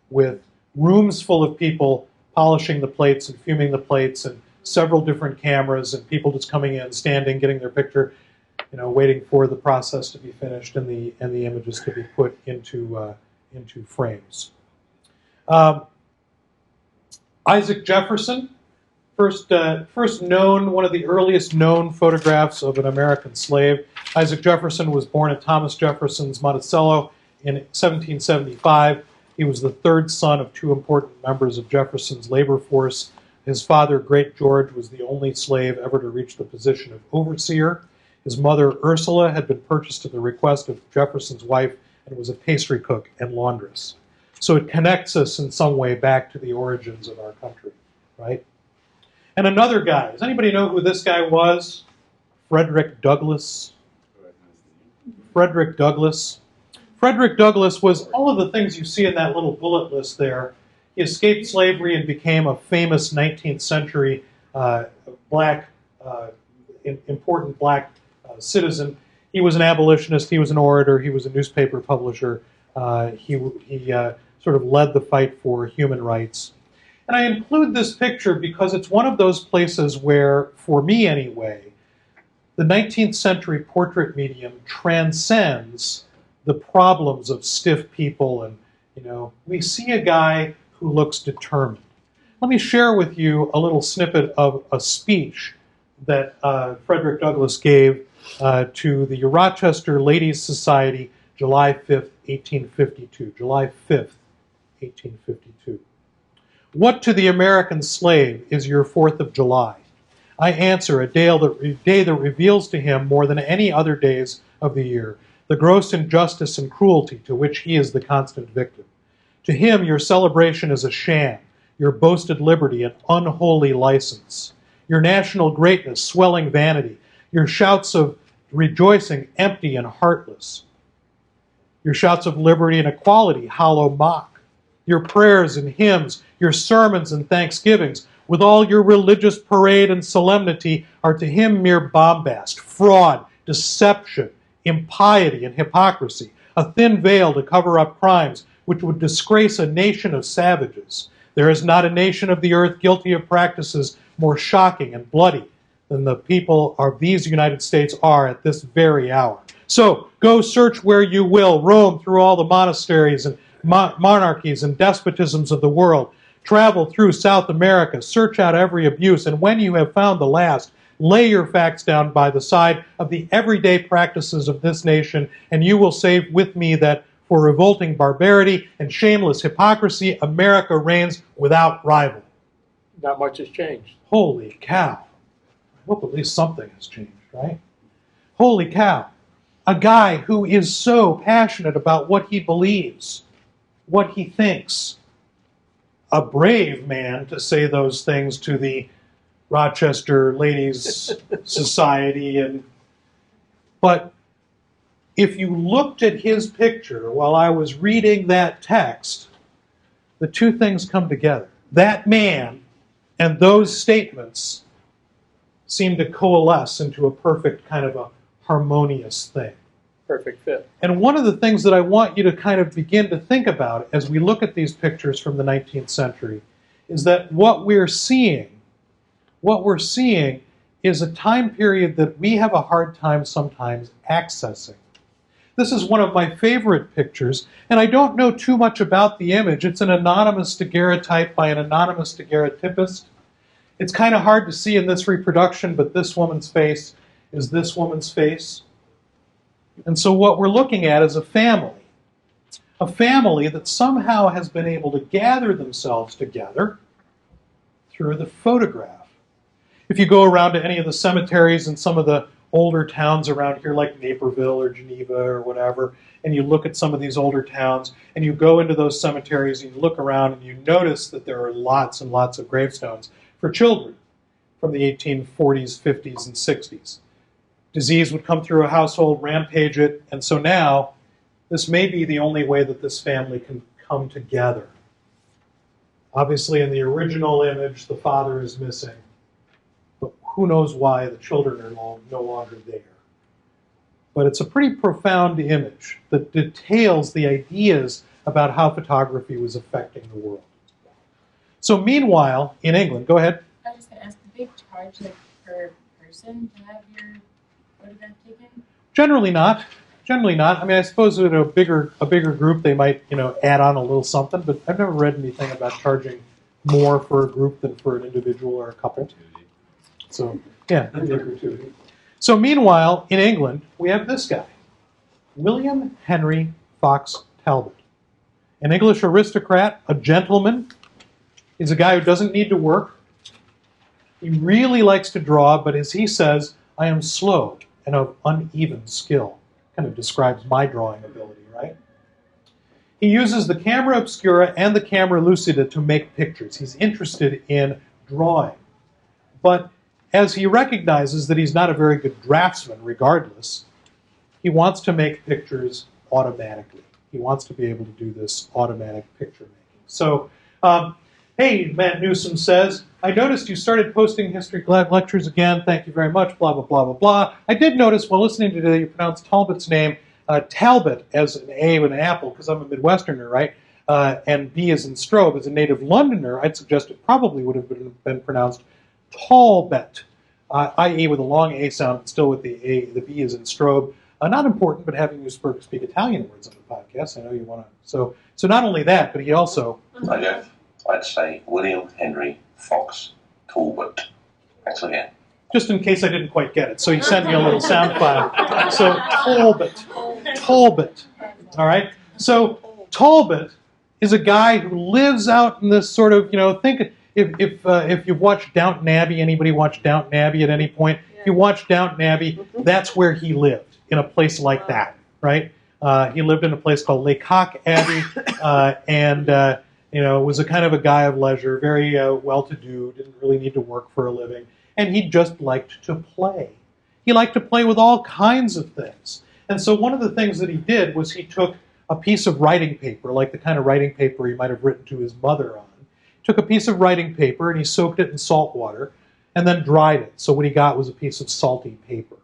with rooms full of people polishing the plates and fuming the plates and several different cameras and people just coming in, standing, getting their picture, waiting for the process to be finished and the images to be put into frames. Isaac Jefferson, first known, one of the earliest known photographs of an American slave. Isaac Jefferson was born at Thomas Jefferson's Monticello in 1775. He was the third son of two important members of Jefferson's labor force. His father, Great George, was the only slave ever to reach the position of overseer. His mother, Ursula, had been purchased at the request of Jefferson's wife and was a pastry cook and laundress. So it connects us in some way back to the origins of our country, right? And another guy. Does anybody know who this guy was? Frederick Douglass. Frederick Douglass. Frederick Douglass was all of the things you see in that little bullet list there. He escaped slavery and became a famous 19th century important black citizen. He was an abolitionist, he was an orator, he was a newspaper publisher. He sort of led the fight for human rights. And I include this picture because it's one of those places where, for me anyway, the 19th century portrait medium transcends the problems of stiff people. And, we see a guy who looks determined. Let me share with you a little snippet of a speech that Frederick Douglass gave to the Rochester Ladies Society, July 5th, 1852. July 5th, 1852. What to the American slave is your 4th of July? I answer, a day that reveals to him more than any other days of the year the gross injustice and cruelty to which he is the constant victim. To him, your celebration is a sham, your boasted liberty an unholy license, your national greatness swelling vanity, your shouts of rejoicing empty and heartless, your shouts of liberty and equality hollow mock, your prayers and hymns, your sermons and thanksgivings, with all your religious parade and solemnity, are to him mere bombast, fraud, deception, impiety, and hypocrisy, a thin veil to cover up crimes which would disgrace a nation of savages. There is not a nation of the earth guilty of practices more shocking and bloody than the people of these United States are at this very hour. So go search where you will, roam through all the monasteries and monarchies and despotisms of the world. Travel through South America, search out every abuse, and when you have found the last, lay your facts down by the side of the everyday practices of this nation, and you will say with me that for revolting barbarity and shameless hypocrisy, America reigns without rival. Not much has changed. Holy cow. I hope at least something has changed, right? Holy cow. a guy who is so passionate about what he believes, what he thinks. A brave man to say those things to the Rochester Ladies Society. But if you looked at his picture while I was reading that text, the two things come together. That man and those statements seem to coalesce into a perfect kind of a harmonious thing. Perfect fit. And one of the things that I want you to kind of begin to think about as we look at these pictures from the 19th century is that what we're seeing is a time period that we have a hard time sometimes accessing. This is one of my favorite pictures, and I don't know too much about the image. It's an anonymous daguerreotype by an anonymous daguerreotypist. It's kind of hard to see in this reproduction, but this woman's face is this woman's face. And so what we're looking at is a family that somehow has been able to gather themselves together through the photograph. If you go around to any of the cemeteries in some of the older towns around here like Naperville or Geneva or whatever, and you look at some of these older towns, and you go into those cemeteries and you look around and you notice that there are lots and lots of gravestones for children from the 1840s, 50s, and 60s. Disease would come through a household, rampage it, and so now this may be the only way that this family can come together. Obviously, in the original image, the father is missing, but who knows why the children are no longer there. But it's a pretty profound image that details the ideas about how photography was affecting the world. So meanwhile, in England, go ahead. I was just going to ask, the big charge like per person to have your photograph taken? Generally not. Generally not. I mean, I suppose in a bigger group they might, add on a little something, but I've never read anything about charging more for a group than for an individual or a couple. So, yeah, gratuity. So meanwhile, in England, we have this guy, William Henry Fox Talbot, an English aristocrat, a gentleman. He's a guy who doesn't need to work. He really likes to draw, but as he says, I am slow and of uneven skill. Kind of describes my drawing ability, right? He uses the camera obscura and the camera lucida to make pictures. He's interested in drawing. But as he recognizes that he's not a very good draftsman regardless, he wants to make pictures automatically. He wants to be able to do this automatic picture making. So, hey, Matt Newsom says, I noticed you started posting history lectures again. Thank you very much, blah, blah, blah, blah, blah. I did notice while listening to you pronounce Talbot's name, Talbot as an A with an apple, because I'm a Midwesterner, right? And B as in strobe. As a native Londoner, I'd suggest it probably would have been pronounced Talbot, i.e. with a long A sound, but still with the B as in strobe. Not important, but having you speak Italian words on the podcast, I know you want to. So not only that, but he also... I'd say William Henry Fox Talbot. Thanks again. Just in case I didn't quite get it. So he sent me a little sound file. So Talbot. All right? So Talbot is a guy who lives out in this sort of, think if you've watched Downton Abbey, anybody watched Downton Abbey at any point? If you watched Downton Abbey, that's where he lived, in a place like that, right? He lived in a place called Laycock Abbey, and was a kind of a guy of leisure, very well-to-do, didn't really need to work for a living, and he just liked to play. He liked to play with all kinds of things. And so one of the things that he did was he took a piece of writing paper, like the kind of writing paper he might have written to his mother on, took a piece of writing paper and he soaked it in salt water and then dried it. So what he got was a piece of salty paper.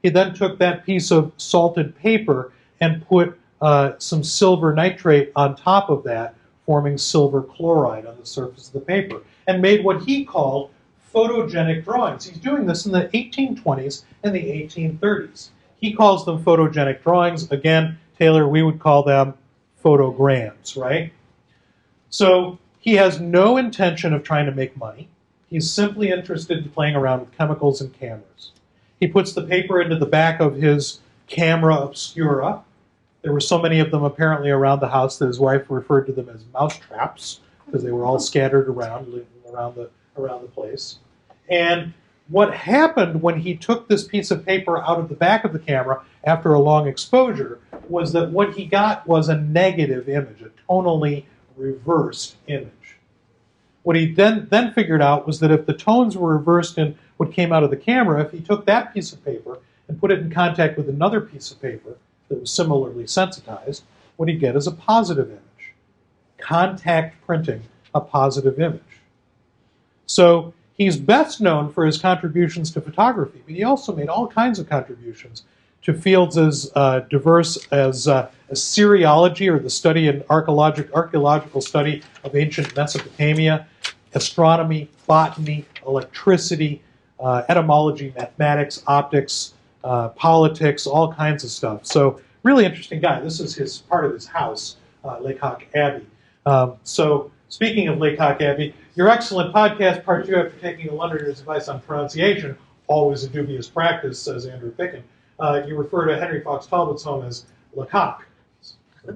He then took that piece of salted paper and put some silver nitrate on top of that, forming silver chloride on the surface of the paper, and made what he called photogenic drawings. He's doing this in the 1820s and the 1830s. He calls them photogenic drawings. Again, Taylor, we would call them photograms, right? So he has no intention of trying to make money. He's simply interested in playing around with chemicals and cameras. He puts the paper into the back of his camera obscura. There were so many of them apparently around the house that his wife referred to them as mouse traps because they were all scattered around the place. And what happened when he took this piece of paper out of the back of the camera after a long exposure was that what he got was a negative image, a tonally reversed image. What he then figured out was that if the tones were reversed in what came out of the camera, if he took that piece of paper and put it in contact with another piece of paper that was similarly sensitized, what he'd get is a positive image. Contact printing a positive image. So he's best known for his contributions to photography, but he also made all kinds of contributions to fields as diverse as Assyriology, or the study and archaeological study of ancient Mesopotamia, astronomy, botany, electricity, etymology, mathematics, optics, politics, all kinds of stuff. So really interesting guy. This is part of his house, Lecoq Abbey. So speaking of Lecoq Abbey, your excellent podcast, part 2, after taking a Londoner's advice on pronunciation, always a dubious practice, says Andrew Picken, you refer to Henry Fox Talbot's home as Lecoq.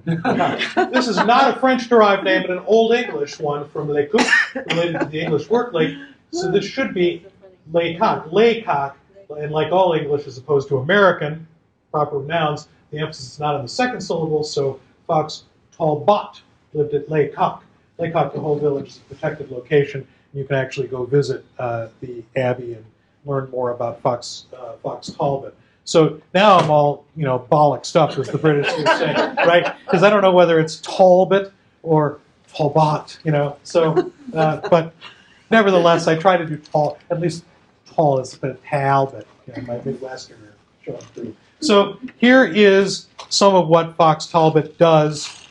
This is not a French-derived name, but an Old English one from Lecoq, related to the English work lake. So this should be Lecoq. Lecoq, and like all English as opposed to American, proper nouns, the emphasis is not on the second syllable, so Fox Talbot lived at Lecoq. Lecoq, the whole village, is a protected location. You can actually go visit the abbey and learn more about Fox Talbot. So now I'm all, bollocksed up, as the British would say, right? Because I don't know whether it's Talbot or Talbot, So, but nevertheless, I try to do tall. At least tall is a bit of Talbot. My Midwesterner showing through. So here is some of what Fox Talbot does,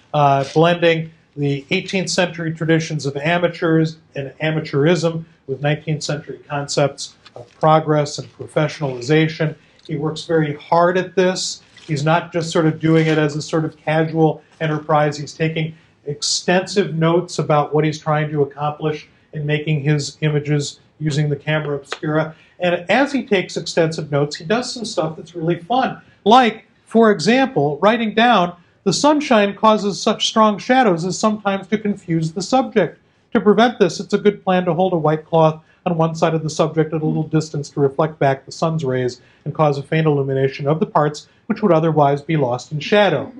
blending the 18th century traditions of amateurs and amateurism with 19th century concepts of progress and professionalization. He works very hard at this. He's not just sort of doing it as a sort of casual enterprise. He's taking extensive notes about what he's trying to accomplish in making his images using the camera obscura. And as he takes extensive notes, he does some stuff that's really fun. Like, for example, writing down, the sunshine causes such strong shadows as sometimes to confuse the subject. To prevent this, it's a good plan to hold a white cloth on one side of the subject at a little distance to reflect back the sun's rays and cause a faint illumination of the parts which would otherwise be lost in shadow.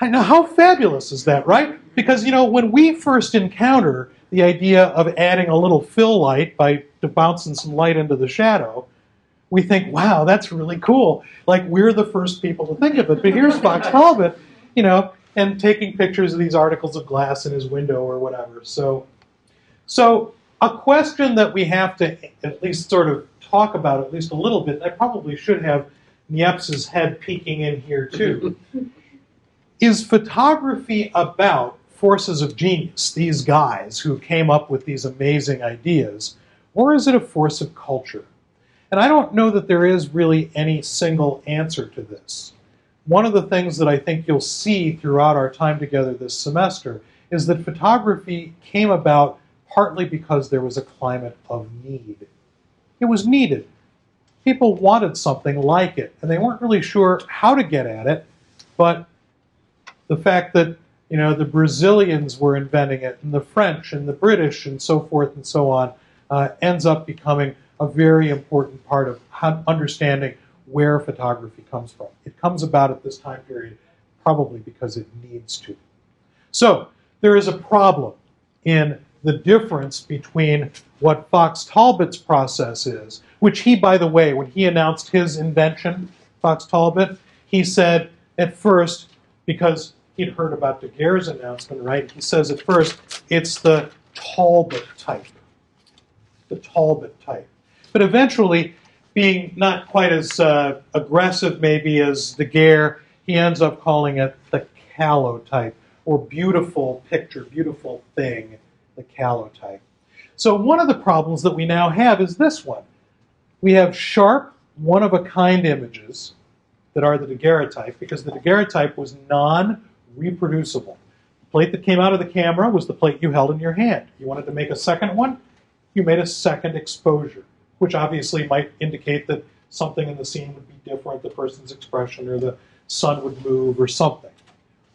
Now, how fabulous is that, right? Because, when we first encounter the idea of adding a little fill light by bouncing some light into the shadow, we think, wow, that's really cool. Like, we're the first people to think of it. But here's Fox Talbot, and taking pictures of these articles of glass in his window or whatever. So a question that we have to at least sort of talk about at least a little bit, I probably should have Niepce's head peeking in here too. Is photography about forces of genius, these guys who came up with these amazing ideas, or is it a force of culture? And I don't know that there is really any single answer to this. One of the things that I think you'll see throughout our time together this semester is that photography came about partly because there was a climate of need. It was needed. People wanted something like it, and they weren't really sure how to get at it, but the fact that the Brazilians were inventing it, and the French, and the British, and so forth and so on, ends up becoming a very important part of understanding where photography comes from. It comes about at this time period probably because it needs to. So there is a problem in the difference between what Fox Talbot's process is, which he, by the way, when he announced his invention, Fox Talbot, he said at first, because he'd heard about Daguerre's announcement, right? He says at first, it's the Talbot type. The Talbot type. But eventually, being not quite as aggressive maybe as Daguerre, he ends up calling it the calotype, or beautiful picture, beautiful thing, the calotype. So one of the problems that we now have is this one. We have sharp, one-of-a-kind images that are the daguerreotype, because the daguerreotype was non-reproducible. The plate that came out of the camera was the plate you held in your hand. You wanted to make a second one? You made a second exposure, which obviously might indicate that something in the scene would be different, the person's expression, or the sun would move, or something.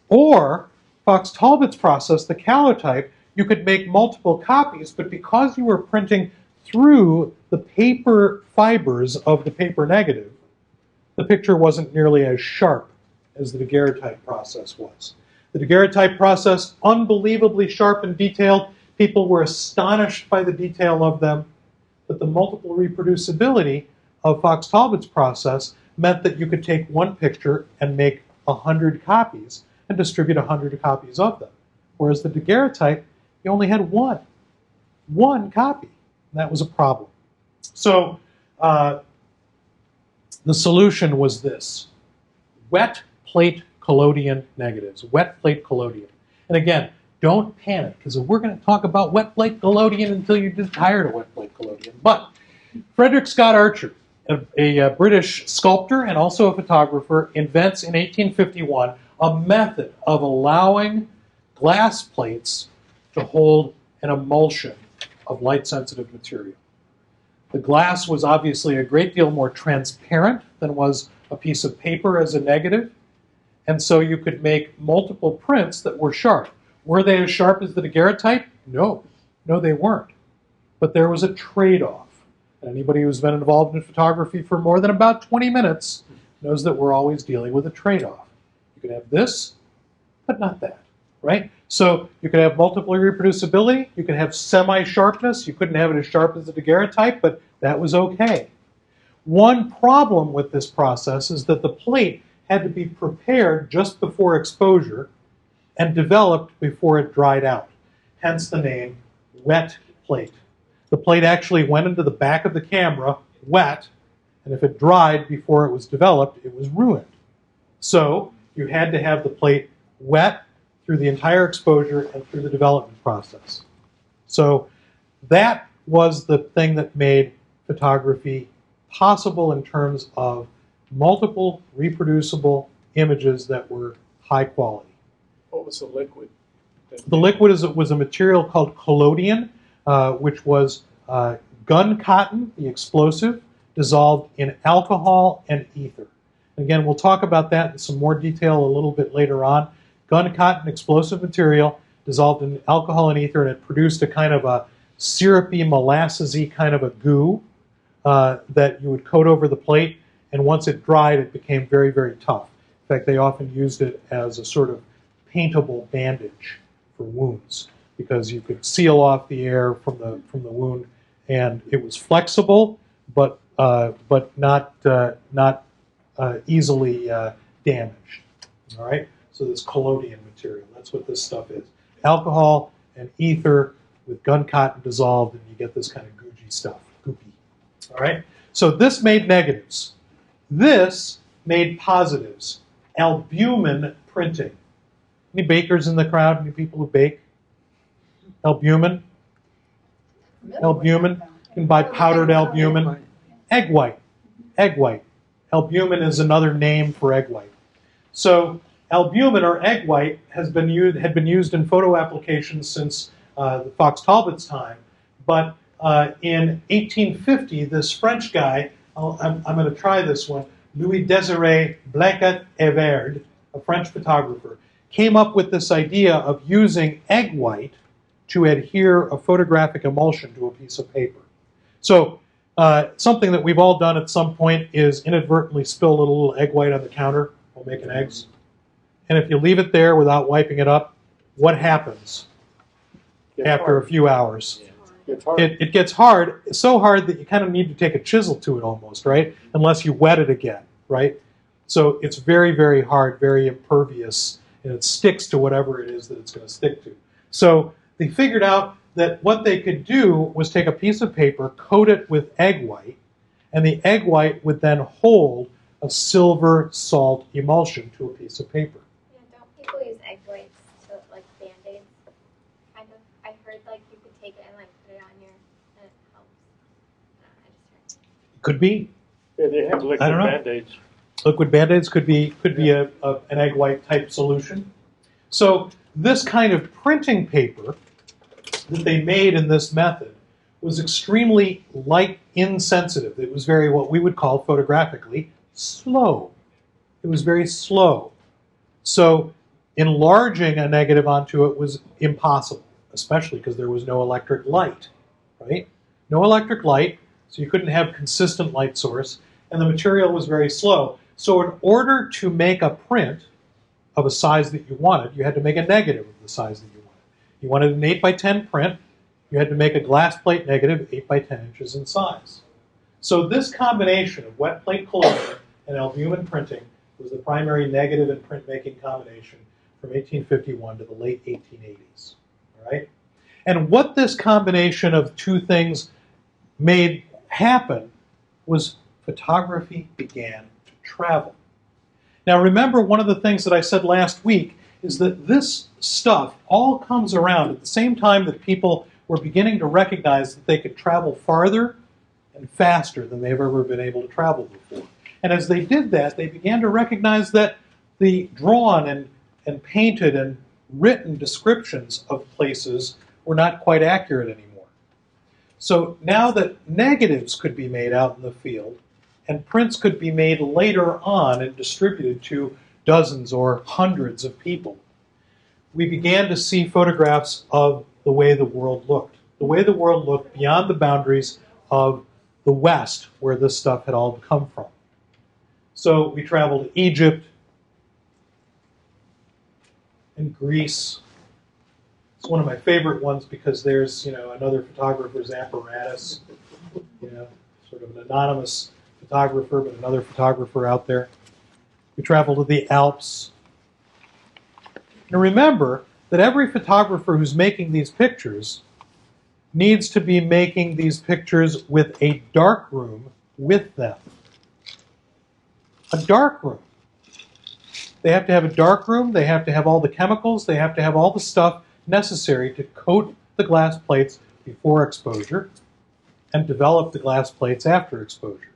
Or, Fox Talbot's process, the calotype, you could make multiple copies, but because you were printing through the paper fibers of the paper negative, the picture wasn't nearly as sharp as the daguerreotype process was. The daguerreotype process, unbelievably sharp and detailed. People were astonished by the detail of them, but the multiple reproducibility of Fox Talbot's process meant that you could take one picture and make 100 copies and distribute 100 copies of them. Whereas the daguerreotype, you only had one copy. And that was a problem. So the solution was this: wet plate collodion negatives, wet plate collodion. And again, don't panic, because we're going to talk about wet plate collodion until you're just tired of wet plate collodion. But Frederick Scott Archer, a British sculptor and also a photographer, invents in 1851 a method of allowing glass plates to hold an emulsion of light-sensitive material. The glass was obviously a great deal more transparent than was a piece of paper as a negative, and so you could make multiple prints that were sharp. Were they as sharp as the daguerreotype? No. No, they weren't. But there was a trade-off. Anybody who's been involved in photography for more than about 20 minutes knows that we're always dealing with a trade-off. You could have this, but not that, right? So you could have multiple reproducibility, you could have semi-sharpness, you couldn't have it as sharp as the daguerreotype, but that was okay. One problem with this process is that the plate had to be prepared just before exposure and developed before it dried out, hence the name wet plate. The plate actually went into the back of the camera wet, and if it dried before it was developed, it was ruined. So you had to have the plate wet through the entire exposure and through the development process. So that was the thing that made photography possible in terms of multiple reproducible images that were high quality. What was the liquid? The liquid was a material called collodion, which was gun cotton, the explosive, dissolved in alcohol and ether. Again, we'll talk about that in some more detail a little bit later on. Gun cotton, explosive material, dissolved in alcohol and ether, and it produced a kind of a syrupy, molassesy kind of a goo that you would coat over the plate, and once it dried, it became very, very tough. In fact, they often used it as a sort of paintable bandage for wounds, because you could seal off the air from the wound, and it was flexible, but not easily damaged. All right. So this collodion material, that's what this stuff is: alcohol and ether with gun cotton dissolved, and you get this kind of googey stuff, goopy. All right. So this made negatives. This made positives. Albumen printing. Any bakers in the crowd? Any people who bake? Albumen. Albumen. You can buy powdered albumen. Egg white. Egg white. Albumen is another name for egg white. So albumen or egg white had been used in photo applications since the Fox Talbot's time. But in 1850, this French guy, I'm going to try this one, Louis Désiré Blanquet-Everd, a French photographer, came up with this idea of using egg white to adhere a photographic emulsion to a piece of paper. So something that we've all done at some point is inadvertently spill a little egg white on the counter while making eggs. And if you leave it there without wiping it up, what happens after a few hours? It gets hard, so hard that you kind of need to take a chisel to it almost, right? Unless you wet it again, right? So it's very, very hard, very impervious, and it sticks to whatever it is that it's going to stick to. So they figured out that what they could do was take a piece of paper, coat it with egg white, and the egg white would then hold a silver salt emulsion to a piece of paper. Yeah, don't people use egg whites to like band-aids? Kind of. I heard like you could take it and like put it on your and it helps. I just heard. Could be. Yeah, they have liquid I don't know. Band-Aids. Liquid Band-Aids could be an egg white type solution. So this kind of printing paper that they made in this method was extremely light insensitive. It was very, what we would call photographically, slow. It was very slow. So enlarging a negative onto it was impossible, especially because there was no electric light, right? No electric light, So you couldn't have consistent light source, and the material was very slow. So in order to make a print of a size that you wanted, you had to make a negative of the size that you wanted. You wanted an 8 by 10 print, you had to make a glass plate negative 8 by 10 inches in size. So this combination of wet plate colorimeter and albumin printing was the primary negative and printmaking combination from 1851 to the late 1880s. All right? And what this combination of two things made happen was photography began to travel. Now remember, one of the things that I said last week is that this stuff all comes around at the same time that people were beginning to recognize that they could travel farther and faster than they've ever been able to travel before. And as they did that, they began to recognize that the drawn and painted and written descriptions of places were not quite accurate anymore. So now that negatives could be made out in the field, and prints could be made later on and distributed to dozens or hundreds of people, we began to see photographs of the way the world looked. The way the world looked beyond the boundaries of the West, where this stuff had all come from. So we traveled to Egypt and Greece. It's one of my favorite ones because there's, another photographer's apparatus, sort of an anonymous photographer, but another photographer out there. We traveled to the Alps. Now remember that every photographer who's making these pictures needs to be making these pictures with a darkroom with them. A darkroom. They have to have a darkroom, they have to have all the chemicals, they have to have all the stuff necessary to coat the glass plates before exposure and develop the glass plates after exposure.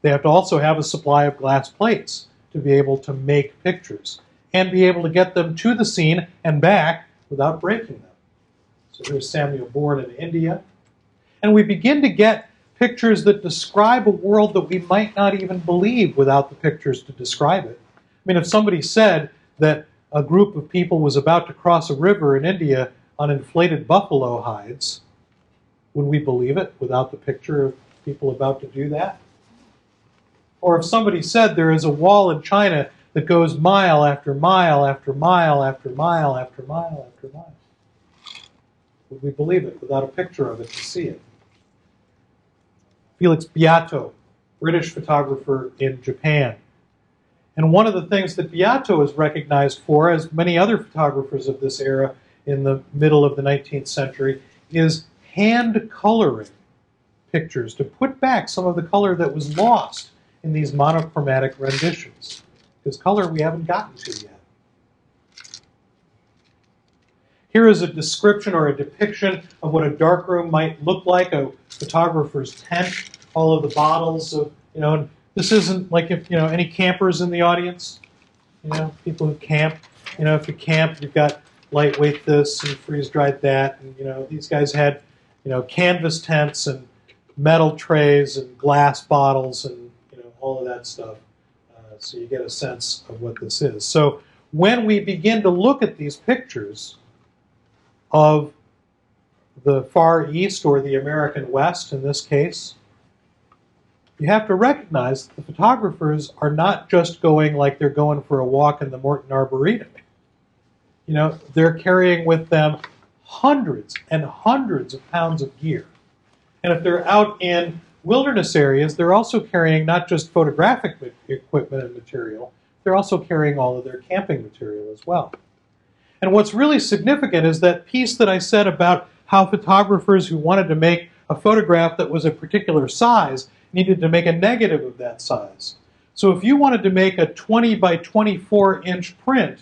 They have to also have a supply of glass plates to be able to make pictures and be able to get them to the scene and back without breaking them. So here's Samuel Bourne in India. And we begin to get pictures that describe a world that we might not even believe without the pictures to describe it. I mean, if somebody said that a group of people was about to cross a river in India on inflated buffalo hides, would we believe it without the picture of people about to do that? Or if somebody said there is a wall in China that goes mile after mile after mile after mile after mile after mile, would we believe it without a picture of it to see it? Felix Beato, British photographer in Japan. And one of the things that Beato is recognized for, as many other photographers of this era in the middle of the 19th century, is hand coloring pictures to put back some of the color that was lost in these monochromatic renditions. Because color we haven't gotten to yet. Here is a description or a depiction of what a darkroom might look like, a photographer's tent, all of the bottles of, and this isn't like if, any campers in the audience, people who camp, if you camp, you've got lightweight this and freeze-dried that, and, these guys had, canvas tents and metal trays and glass bottles and, all of that stuff. So you get a sense of what this is. So when we begin to look at these pictures of the Far East, or the American West in this case, you have to recognize that the photographers are not just going like they're going for a walk in the Morton Arboretum. They're carrying with them hundreds and hundreds of pounds of gear. And if they're out in wilderness areas, they're also carrying not just photographic equipment and material, they're also carrying all of their camping material as well. And what's really significant is that piece that I said about how photographers who wanted to make a photograph that was a particular size needed to make a negative of that size. So if you wanted to make a 20 by 24 inch print,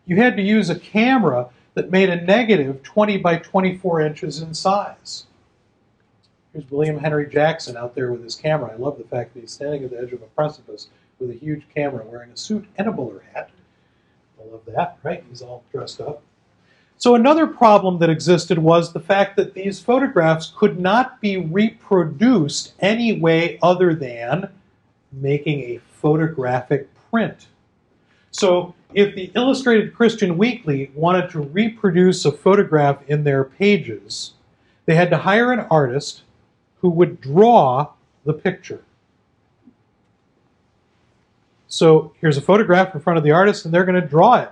you had to use a camera that made a negative 20 by 24 inches in size. Here's William Henry Jackson out there with his camera. I love the fact that he's standing at the edge of a precipice with a huge camera, wearing a suit and a bowler hat. I love that, right? He's all dressed up. So another problem that existed was the fact that these photographs could not be reproduced any way other than making a photographic print. So if the Illustrated Christian Weekly wanted to reproduce a photograph in their pages, they had to hire an artist who would draw the picture. So here's a photograph in front of the artist, and they're going to draw it.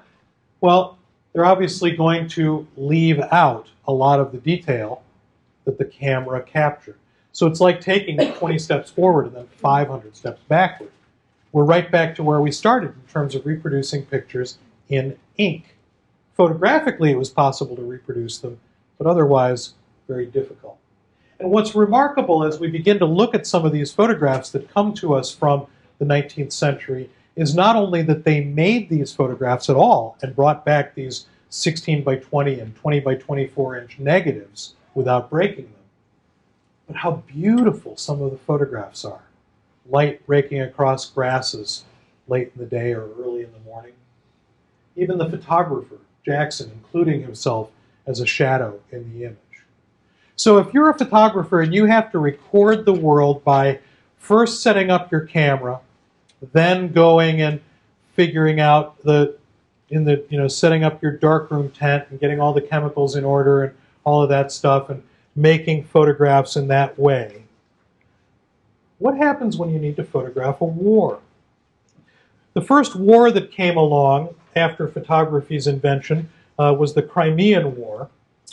Well, they're obviously going to leave out a lot of the detail that the camera captured. So it's like taking 20 steps forward and then 500 steps backward. We're right back to where we started in terms of reproducing pictures in ink. Photographically, it was possible to reproduce them, but otherwise very difficult. And what's remarkable as we begin to look at some of these photographs that come to us from the 19th century is not only that they made these photographs at all and brought back these 16 by 20 and 20 by 24 inch negatives without breaking them, but how beautiful some of the photographs are. Light raking across grasses late in the day or early in the morning. Even the photographer, Jackson, including himself as a shadow in the image. So if you're a photographer and you have to record the world by first setting up your camera, then going and figuring out setting up your darkroom tent and getting all the chemicals in order and all of that stuff and making photographs in that way. What happens when you need to photograph a war? The first war that came along after photography's invention was the Crimean War.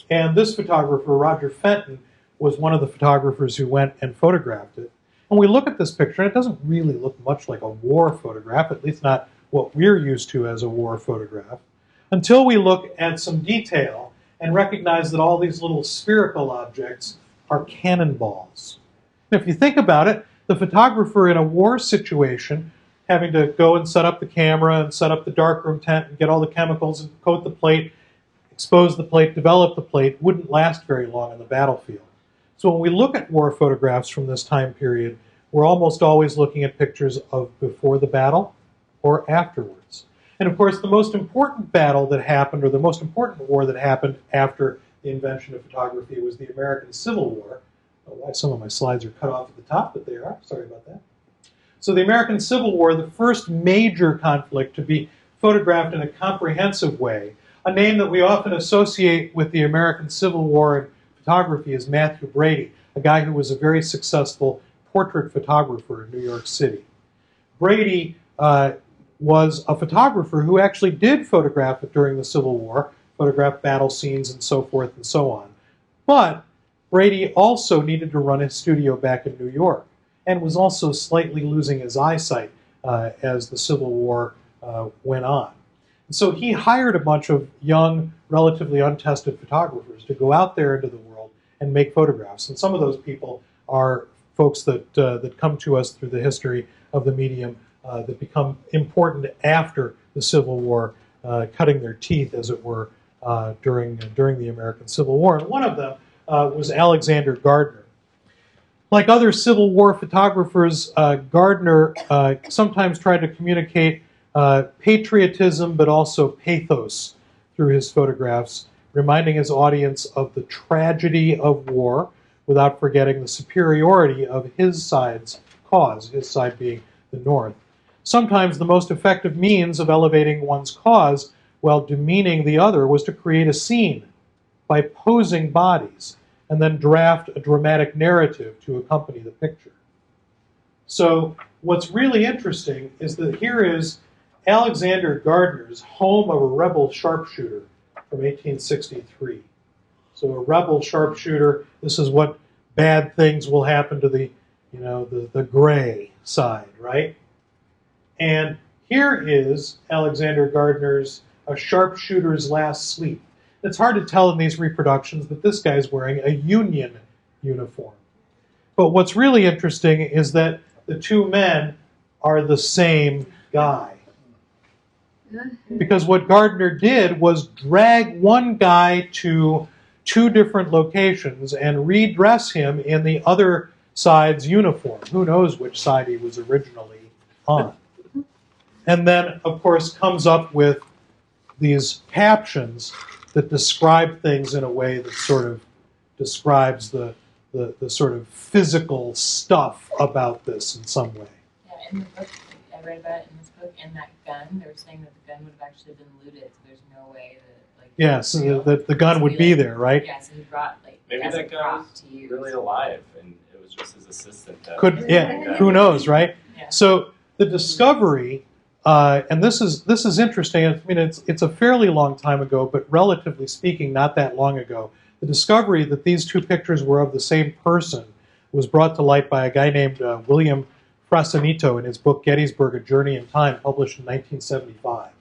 And this photographer, Roger Fenton, was one of the photographers who went and photographed it. And we look at this picture, and it doesn't really look much like a war photograph, at least not what we're used to as a war photograph, until we look at some detail and recognize that all these little spherical objects are cannonballs. And if you think about it, the photographer in a war situation, having to go and set up the camera and set up the darkroom tent and get all the chemicals and coat the plate, expose the plate, develop the plate, wouldn't last very long on the battlefield. So when we look at war photographs from this time period, we're almost always looking at pictures of before the battle or afterwards. And of course, the most important battle that happened, or the most important war that happened after the invention of photography, was the American Civil War. I don't know why some of my slides are cut off at the top, but they are. Sorry about that. So the American Civil War, the first major conflict to be photographed in a comprehensive way. A name that we often associate with the American Civil War in photography is Matthew Brady, a guy who was a very successful portrait photographer in New York City. Brady was a photographer who actually did photograph it during the Civil War, photographed battle scenes and so forth and so on. But Brady also needed to run his studio back in New York and was also slightly losing his eyesight as the Civil War went on. And so he hired a bunch of young, relatively untested photographers to go out there into the world and make photographs. And some of those people are folks that come to us through the history of the medium that become important after the Civil War, cutting their teeth, as it were, during the American Civil War. And one of them was Alexander Gardner. Like other Civil War photographers, Gardner sometimes tried to communicate patriotism, but also pathos through his photographs, reminding his audience of the tragedy of war without forgetting the superiority of his side's cause, his side being the North. Sometimes the most effective means of elevating one's cause while demeaning the other was to create a scene by posing bodies and then draft a dramatic narrative to accompany the picture. So what's really interesting is that here is Alexander Gardner's Home of a Rebel Sharpshooter from 1863. So a rebel sharpshooter, this is what bad things will happen to the gray side, right? And here is Alexander Gardner's A Sharpshooter's Last Sleep. It's hard to tell in these reproductions that this guy's wearing a Union uniform. But what's really interesting is that the two men are the same guy. Because what Gardner did was drag one guy to two different locations and redress him in the other side's uniform. Who knows which side he was originally on. And then, of course, comes up with these captions that describe things in a way that sort of describes the sort of physical stuff about this in some way. Yeah, in the book, I read about it in this book, and that gun, they were saying that the gun would have actually been looted, so there's no way that, like... Yeah, so the gun would be there, right? Yeah, so he brought, like, Maybe as a that guy prop was to use. really alive and it was just his assistant. Who knows, right? Yeah. So the discovery, and this is interesting. I mean, it's a fairly long time ago, but relatively speaking, not that long ago. The discovery that these two pictures were of the same person was brought to light by a guy named William Frasanito in his book Gettysburg: A Journey in Time, published in 1975.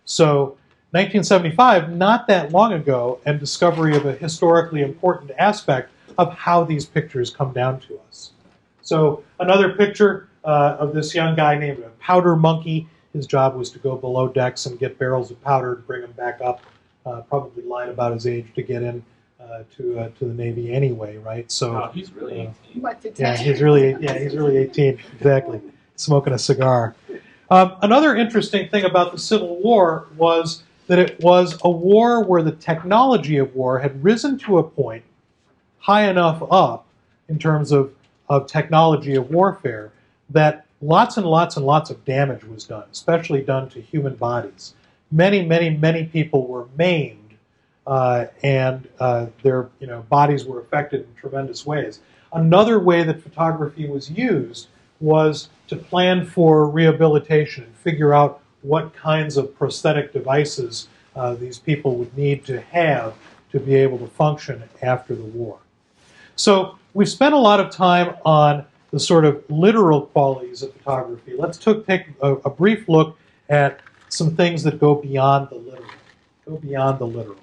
So 1975, not that long ago, and discovery of a historically important aspect of how these pictures come down to us. So another picture of this young guy named a Powder Monkey. His job was to go below decks and get barrels of powder and bring them back up. Probably lied about his age to get in to the Navy anyway, right? So Oh, he's really 18. What to yeah, tell? he's really 18, exactly, smoking a cigar. Another interesting thing about the Civil War was that it was a war where the technology of war had risen to a point high enough up in terms of technology of warfare that lots and lots and lots of damage was done, especially done to human bodies. Many people were maimed, and their bodies were affected in tremendous ways. Another way that photography was used was to plan for rehabilitation and figure out what kinds of prosthetic devices these people would need to have to be able to function after the war. So we've spent a lot of time on the sort of literal qualities of photography. Let's take a brief look at some things that go beyond the literal.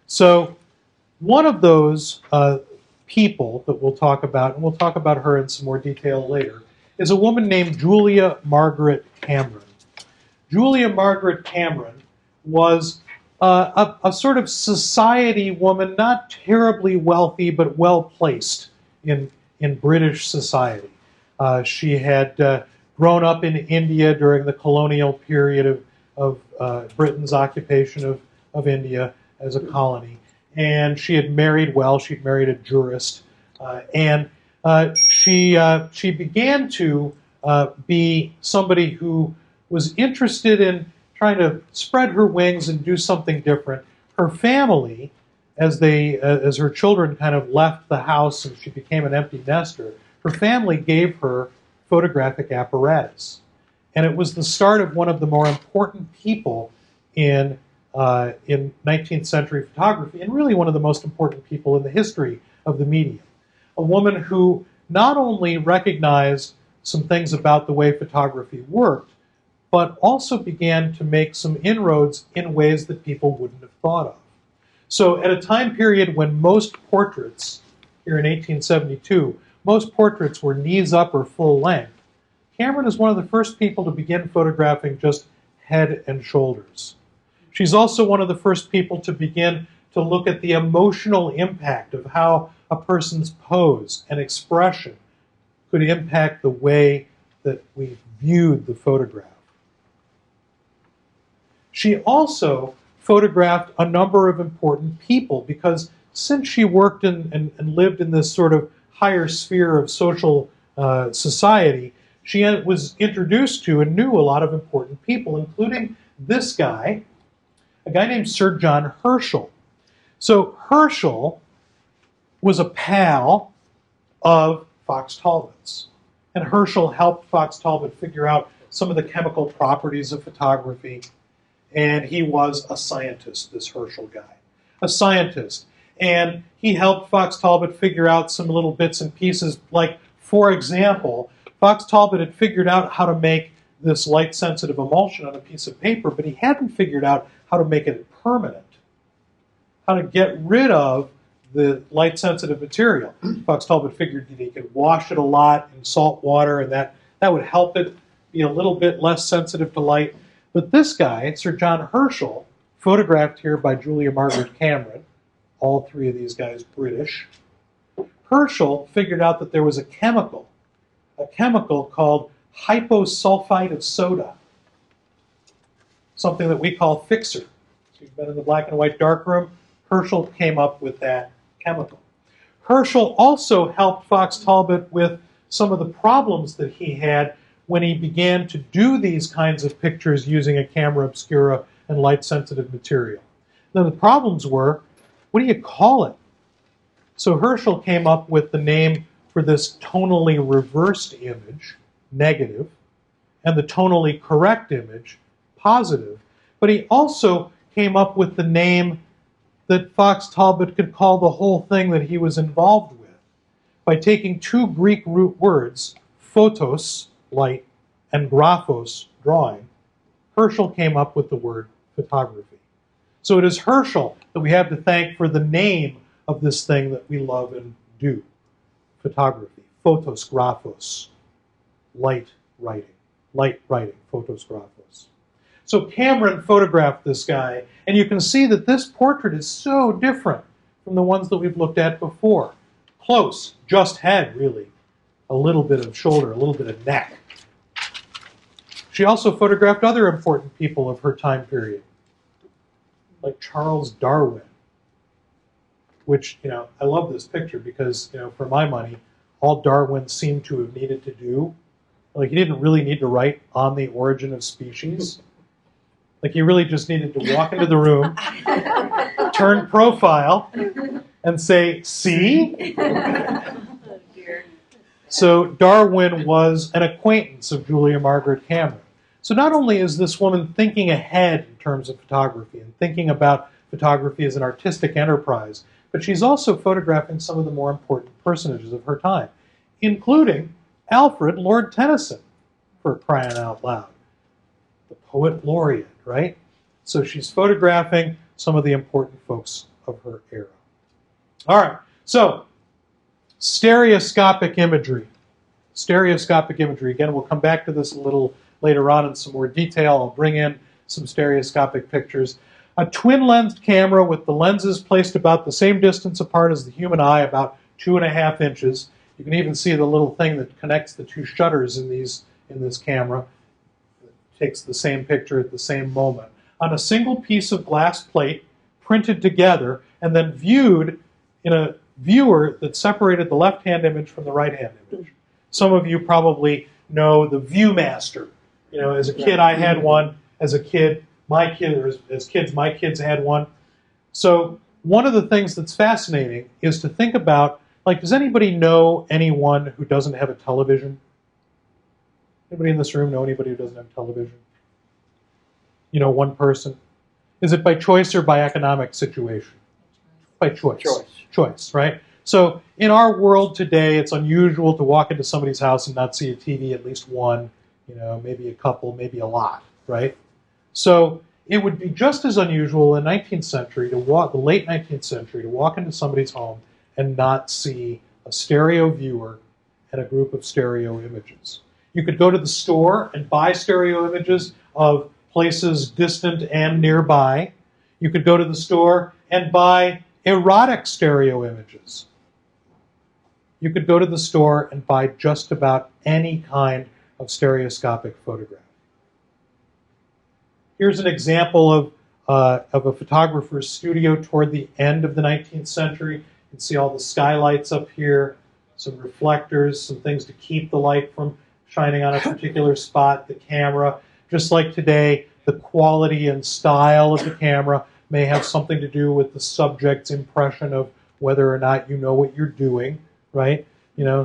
So one of those people that we'll talk about, and we'll talk about her in some more detail later, is a woman named Julia Margaret Cameron. Julia Margaret Cameron was a sort of society woman, not terribly wealthy, but well-placed in British society. She had grown up in India during the colonial period of Britain's occupation of India as a colony. And she had married well. She'd married a jurist. And she began to be somebody who was interested in trying to spread her wings and do something different. Her family, as her children kind of left the house and she became an empty nester, her family gave her photographic apparatus. And it was the start of one of the more important people in 19th century photography, and really one of the most important people in the history of the medium. A woman who not only recognized some things about the way photography worked, but also began to make some inroads in ways that people wouldn't have thought of. So at a time period when most portraits, here in 1872, most portraits were knees up or full length, Cameron is one of the first people to begin photographing just head and shoulders. She's also one of the first people to begin to look at the emotional impact of how a person's pose and expression could impact the way that we viewed the photograph. She also photographed a number of important people because since she worked and lived in this sort of higher sphere of social society, she was introduced to and knew a lot of important people, including this guy, a guy named Sir John Herschel. So Herschel was a pal of Fox Talbot's. And Herschel helped Fox Talbot figure out some of the chemical properties of photography. And he was a scientist, this Herschel guy. A scientist. And he helped Fox Talbot figure out some little bits and pieces. Like, for example, Fox Talbot had figured out how to make this light-sensitive emulsion on a piece of paper, but he hadn't figured out how to make it permanent. How to get rid of the light-sensitive material. Fox Talbot figured that he could wash it a lot in salt water, and that would help it be a little bit less sensitive to light. But this guy, Sir John Herschel, photographed here by Julia Margaret Cameron, all three of these guys British, Herschel figured out that there was a chemical called hyposulfite of soda, something that we call fixer. So you've been in the black and white darkroom. Herschel came up with that chemical. Herschel also helped Fox Talbot with some of the problems that he had when he began to do these kinds of pictures using a camera obscura and light-sensitive material. Now the problems were, what do you call it? So Herschel came up with the name for this tonally reversed image, negative, and the tonally correct image, positive. But he also came up with the name that Fox Talbot could call the whole thing that he was involved with. By taking two Greek root words, photos, light, and graphos, drawing, Herschel came up with the word photography. So it is Herschel that we have to thank for the name of this thing that we love and do. Photography, photos, graphos, light writing, photos, graphos. So Cameron photographed this guy, and you can see that this portrait is so different from the ones that we've looked at before. Close, just head, really. A little bit of shoulder, a little bit of neck. She also photographed other important people of her time period, like Charles Darwin, which, I love this picture because, for my money, all Darwin seemed to have needed to do, like he didn't really need to write On the Origin of Species. Like he really just needed to walk into the room, turn profile, and say, see? So Darwin was an acquaintance of Julia Margaret Cameron. So not only is this woman thinking ahead in terms of photography and thinking about photography as an artistic enterprise, but she's also photographing some of the more important personages of her time, including Alfred Lord Tennyson, for crying out loud. The poet laureate, right? So she's photographing some of the important folks of her era. All right, so stereoscopic imagery. Stereoscopic imagery. Again, we'll come back to this a little later on in some more detail. I'll bring in some stereoscopic pictures. A twin-lensed camera with the lenses placed about the same distance apart as the human eye, about 2.5 inches. You can even see the little thing that connects the two shutters in this camera. It takes the same picture at the same moment. On a single piece of glass plate, printed together, and then viewed in a viewer that separated the left-hand image from the right-hand image. Some of you probably know the Viewmaster. As a kid, I had one. As kids, my kids had one. So one of the things that's fascinating is to think about, does anybody know anyone who doesn't have a television? Anybody in this room know anybody who doesn't have a television? One person. Is it by choice or by economic situation? By choice. Choice, right? So in our world today, it's unusual to walk into somebody's house and not see a TV, at least one, maybe a couple, maybe a lot, right? So it would be just as unusual in the 19th century the late 19th century, to walk into somebody's home and not see a stereo viewer and a group of stereo images. You could go to the store and buy stereo images of places distant and nearby. You could go to the store and buy erotic stereo images. You could go to the store and buy just about any kind of stereoscopic photograph. Here's an example of a photographer's studio toward the end of the 19th century. You can see all the skylights up here, some reflectors, some things to keep the light from shining on a particular spot, the camera. Just like today, the quality and style of the camera may have something to do with the subject's impression of whether or not you know what you're doing, right?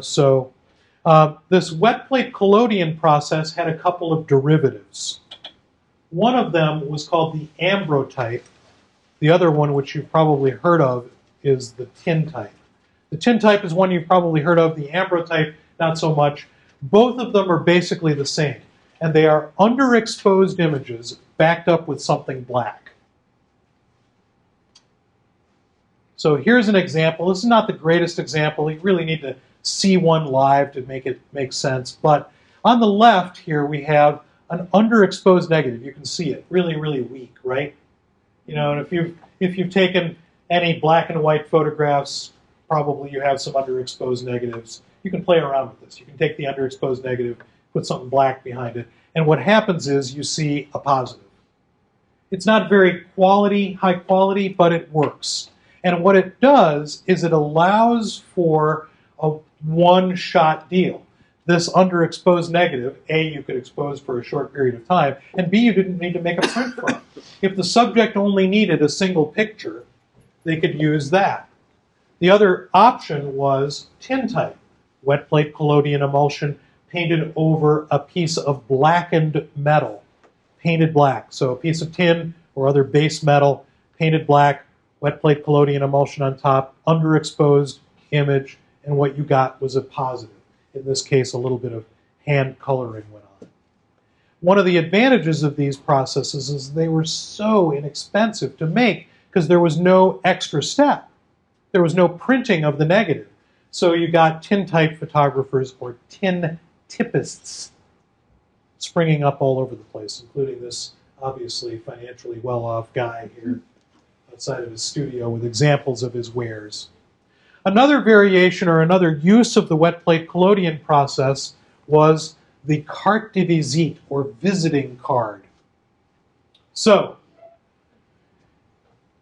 So this wet plate collodion process had a couple of derivatives. One of them was called the ambrotype. The other one, which you've probably heard of, is the tintype. The tintype is one you've probably heard of. The ambrotype, not so much. Both of them are basically the same, and they are underexposed images backed up with something black. So here's an example. This is not the greatest example. You really need to see one live to make it make sense. But on the left here, we have an underexposed negative. You can see it really, really weak, right? And if you've taken any black and white photographs, probably you have some underexposed negatives. You can play around with this. You can take the underexposed negative, put something black behind it, and what happens is you see a positive. It's not very high quality, but it works. And what it does is it allows for a one-shot deal. This underexposed negative, A, you could expose for a short period of time, and B, you didn't need to make a print from. If the subject only needed a single picture, they could use that. The other option was tintype. wet plate collodion emulsion painted over a piece of blackened metal, painted black. So a piece of tin or other base metal, painted black, wet plate collodion emulsion on top, underexposed image, and what you got was a positive. In this case, a little bit of hand coloring went on. One of the advantages of these processes is they were so inexpensive to make because there was no extra step. There was no printing of the negative. So you got tin-type photographers or tin typists springing up all over the place, including this obviously financially well-off guy here outside of his studio with examples of his wares. Another variation or another use of the wet plate collodion process was the carte de visite, or visiting card. So,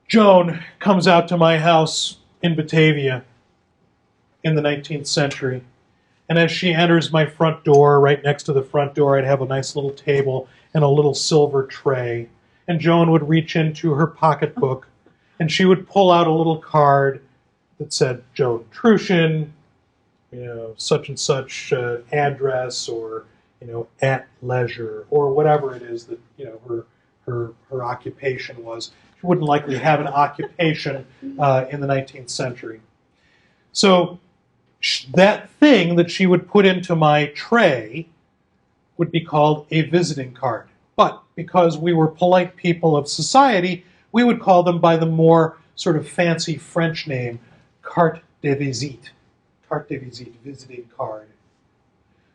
Joan comes out to my house in Batavia in the 19th century, and as she enters my front door, right next to the front door, I'd have a nice little table and a little silver tray, and Joan would reach into her pocketbook, and she would pull out a little card that said Joan Trushin, such and such address, or at leisure, or whatever it is that her occupation was. She wouldn't likely have an occupation in the 19th century. So that thing that she would put into my tray would be called a visiting card. But because we were polite people of society, we would call them by the more sort of fancy French name, carte de visite. Carte de visite, visiting card.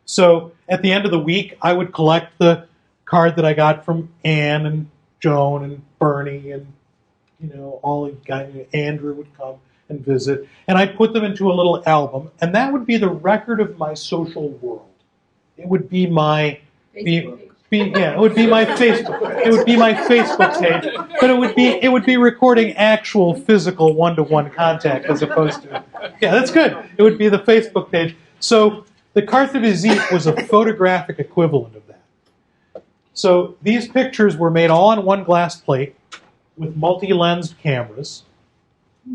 So at the end of the week, I would collect the card that I got from Anne and Joan and Bernie and all the guys. Andrew would come and visit, and I'd put them into a little album, and that would be the record of my social world. It would be my it would be my Facebook. It would be my Facebook page, but it would be recording actual physical one-to-one contact as opposed to that's good. It would be the Facebook page. So the carte de visite was a photographic equivalent of that. So these pictures were made all on one glass plate with multi-lensed cameras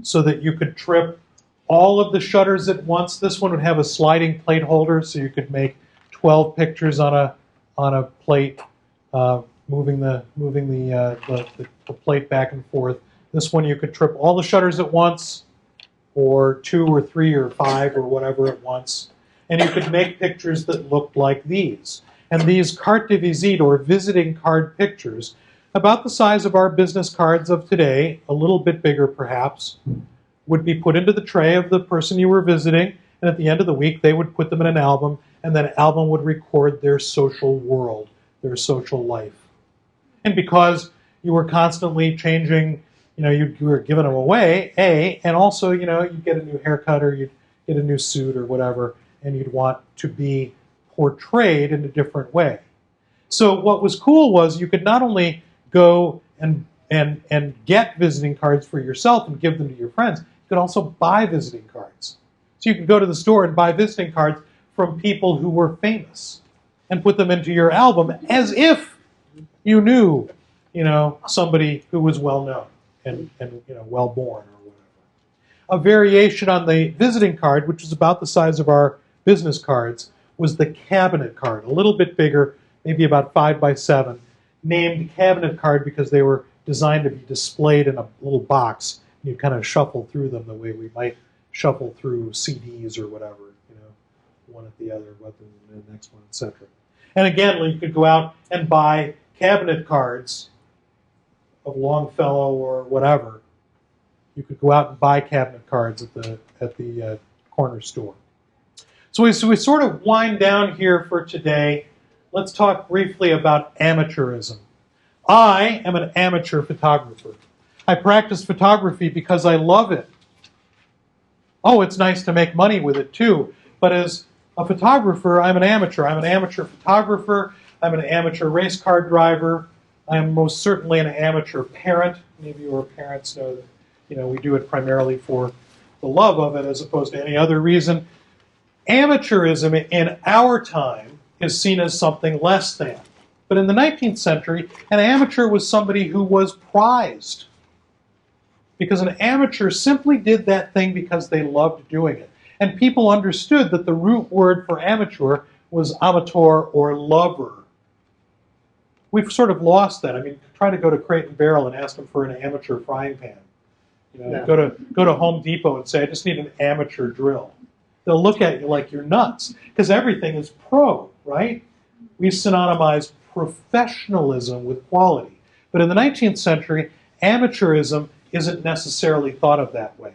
so that you could trip all of the shutters at once. This one would have a sliding plate holder, so you could make 12 pictures on a plate, moving the plate back and forth. This one you could trip all the shutters at once, or 2 or 3 or 5 or whatever at once. And you could make pictures that looked like these. And these carte de visite, or visiting card pictures, about the size of our business cards of today, a little bit bigger perhaps, would be put into the tray of the person you were visiting, and at the end of the week they would put them in an album, and that album would record their social world, their social life. And because you were constantly changing, you were giving them away, and also, you'd get a new haircut or you'd get a new suit or whatever, and you'd want to be portrayed in a different way. So what was cool was you could not only go and get visiting cards for yourself and give them to your friends, you could also buy visiting cards. So you could go to the store and buy visiting cards from people who were famous and put them into your album as if you knew, somebody who was well known and well born or whatever. A variation on the visiting card, which is about the size of our business cards, was the cabinet card, a little bit bigger, maybe about 5 by 7, named cabinet card because they were designed to be displayed in a little box. You kind of shuffle through them the way we might shuffle through CDs or whatever, one at the other, the next one, etc. And again, you could go out and buy cabinet cards of Longfellow or whatever. You could go out and buy cabinet cards at the corner store. So we sort of wind down here for today. Let's talk briefly about amateurism. I am an amateur photographer. I practice photography because I love it. Oh, it's nice to make money with it too. But as a photographer, I'm an amateur. I'm an amateur photographer. I'm an amateur race car driver. I am most certainly an amateur parent. Maybe your parents know that we do it primarily for the love of it as opposed to any other reason. Amateurism in our time is seen as something less than. But in the 19th century, an amateur was somebody who was prized. Because an amateur simply did that thing because they loved doing it. And people understood that the root word for amateur was amateur or lover. We've sort of lost that. I mean, try to go to Crate and Barrel and ask them for an amateur frying pan. You know, Yeah. go to Home Depot and say, I just need an amateur drill. They'll look at you like you're nuts, because everything is pro, right? We synonymize professionalism with quality. But in the 19th century, amateurism isn't necessarily thought of that way.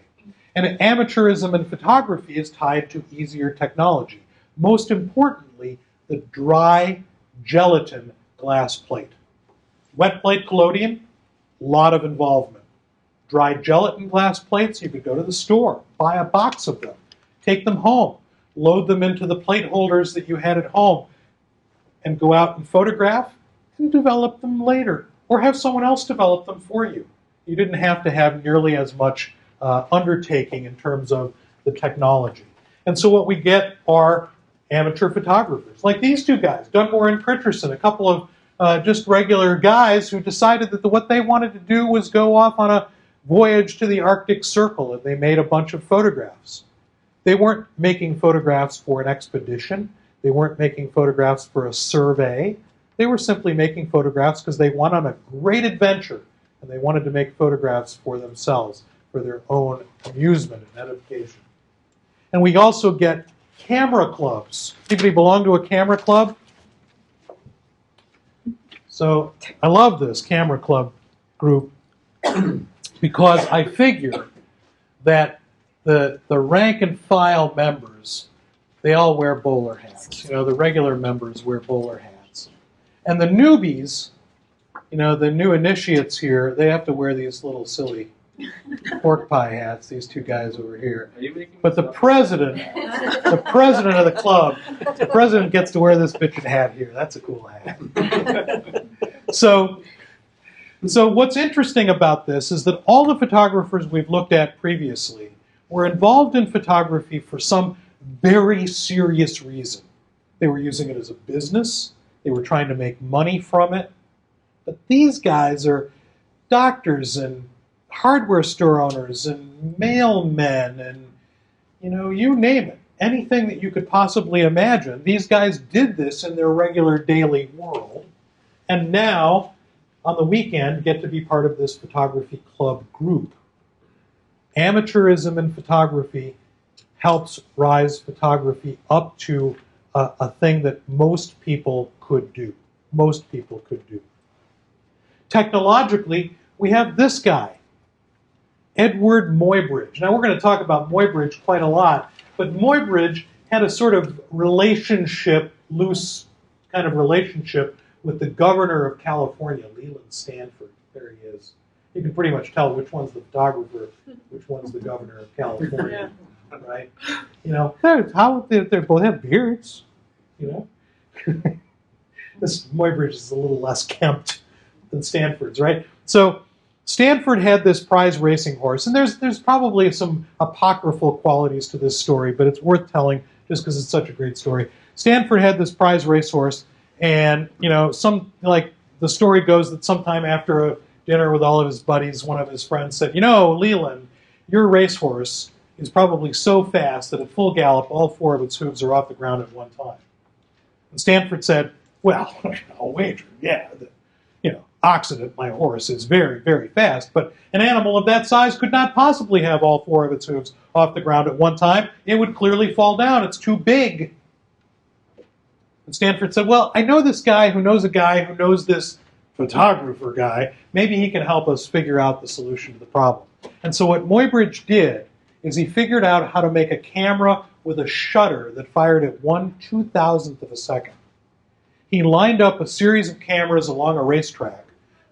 And amateurism in photography is tied to easier technology. Most importantly, the dry gelatin glass plate. Wet plate collodion, a lot of involvement. Dry gelatin glass plates, you could go to the store, buy a box of them, take them home, load them into the plate holders that you had at home, and go out and photograph and develop them later, or have someone else develop them for you. You didn't have to have nearly as much undertaking in terms of the technology. And so what we get are amateur photographers, like these two guys, Dunmore and Pritcherson, a couple of just regular guys who decided that what they wanted to do was go off on a voyage to the Arctic Circle, and they made a bunch of photographs. They weren't making photographs for an expedition. They weren't making photographs for a survey. They were simply making photographs because they went on a great adventure, and they wanted to make photographs for themselves, for their own amusement and edification. And we also get camera clubs. Anybody belong to a camera club? So I love this camera club group because I figure that the rank and file members, they all wear bowler hats. You know, the regular members wear bowler hats. And the newbies, you know, the new initiates here, they have to wear these little silly pork pie hats, these two guys over here. But the president of the club, the president gets to wear this bitchin' hat here. That's a cool hat. So what's interesting about this is that all the photographers we've looked at previously were involved in photography for some very serious reason. They were using it as a business. They were trying to make money from it. But these guys are doctors and hardware store owners and mailmen and, you know, you name it. Anything that you could possibly imagine. These guys did this in their regular daily world. And now, on the weekend, get to be part of this photography club group. Amateurism in photography helps rise photography up to a thing that most people could do. Most people could do. Technologically, we have this guy, Edward Muybridge. Now, we're going to talk about Muybridge quite a lot, but Muybridge had a sort of relationship, loose kind of relationship with the governor of California, Leland Stanford. There he is. You can pretty much tell which one's the photographer, which one's the governor of California, right? You know, they both have beards, you know. This Muybridge is a little less kempt than Stanford's, right? So Stanford had this prize racing horse, and there's probably some apocryphal qualities to this story, but it's worth telling just because it's such a great story. Stanford had this prize racehorse, and you know, the story goes that sometime after a dinner with all of his buddies, one of his friends said, "You know, Leland, your racehorse is probably so fast that at full gallop, all four of its hooves are off the ground at one time." And Stanford said, "Well, I'll wager, yeah, Occident, my horse, is very, very fast, but an animal of that size could not possibly have all four of its hooves off the ground at one time. It would clearly fall down. It's too big." And Stanford said, "Well, I know this guy who knows a guy who knows this photographer guy. Maybe he can help us figure out the solution to the problem." And so what Muybridge did is he figured out how to make a camera with a shutter that fired at 1/2000th of a second. He lined up a series of cameras along a racetrack,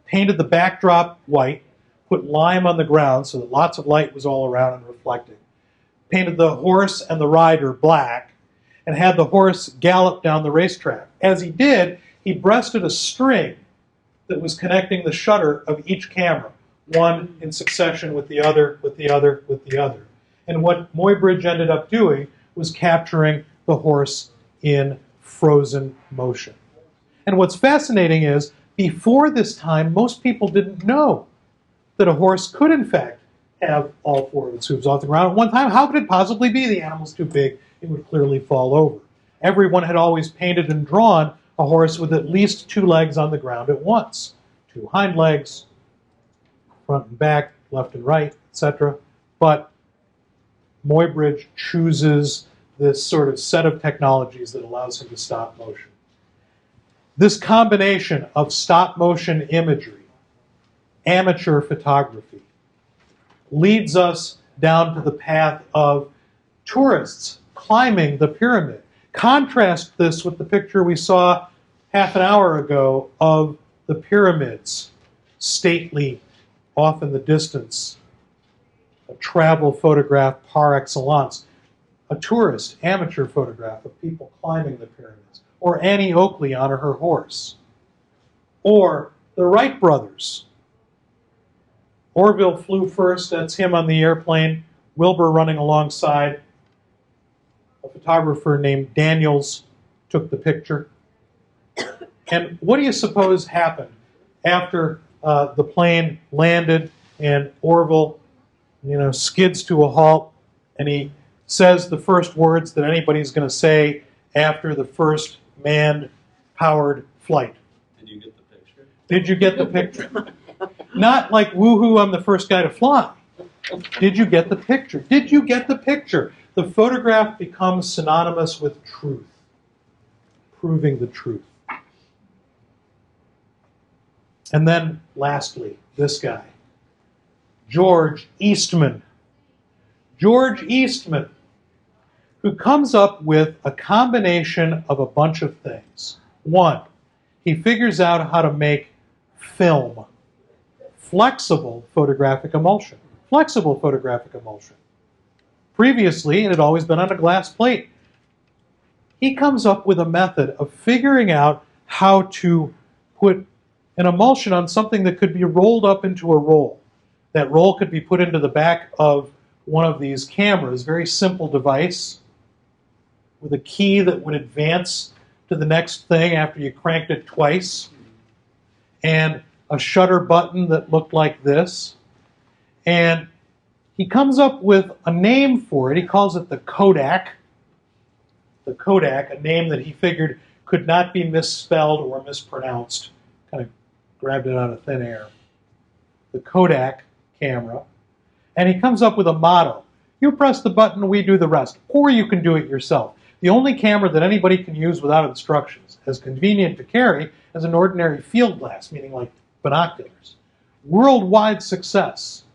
painted the backdrop white, put lime on the ground so that lots of light was all around and reflecting, painted the horse and the rider black, and had the horse gallop down the racetrack. As he did, he breasted a string that was connecting the shutter of each camera, one in succession with the other, with the other, with the other. And what Muybridge ended up doing was capturing the horse in frozen motion. And what's fascinating is, before this time, most people didn't know that a horse could, in fact, have all four of its hooves off the ground at one time. How could it possibly be? The animal's too big. It would clearly fall over. Everyone had always painted and drawn a horse with at least two legs on the ground at once. Two hind legs, front and back, left and right, etc. But Muybridge chooses this sort of set of technologies that allows him to stop motion. This combination of stop motion imagery, amateur photography, leads us down to the path of tourists climbing the pyramid. Contrast this with the picture we saw half an hour ago of the pyramids, stately, off in the distance, a travel photograph par excellence, a tourist amateur photograph of people climbing the pyramids, or Annie Oakley on her horse, or the Wright brothers. Orville flew first, that's him on the airplane, Wilbur running alongside. A photographer named Daniels took the picture. And what do you suppose happened after the plane landed and Orville, skids to a halt, and he says the first words that anybody's going to say after the first manned-powered flight? Did you get the picture? Did you get the picture? Not like, woohoo, I'm the first guy to fly. Did you get the picture? Did you get the picture? The photograph becomes synonymous with truth, proving the truth. And then, lastly, this guy, George Eastman. George Eastman, who comes up with a combination of a bunch of things. One, he figures out how to make film, flexible photographic emulsion. Flexible photographic emulsion. Previously, it had always been on a glass plate. He comes up with a method of figuring out how to put an emulsion on something that could be rolled up into a roll. That roll could be put into the back of one of these cameras, very simple device, with a key that would advance to the next thing after you cranked it twice, and a shutter button that looked like this. And he comes up with a name for it. He calls it the Kodak. The Kodak, a name that he figured could not be misspelled or mispronounced. Kind of grabbed it out of thin air. The Kodak camera. And he comes up with a motto. You press the button, we do the rest. Or you can do it yourself. The only camera that anybody can use without instructions, as convenient to carry as an ordinary field glass, meaning like binoculars. Worldwide success.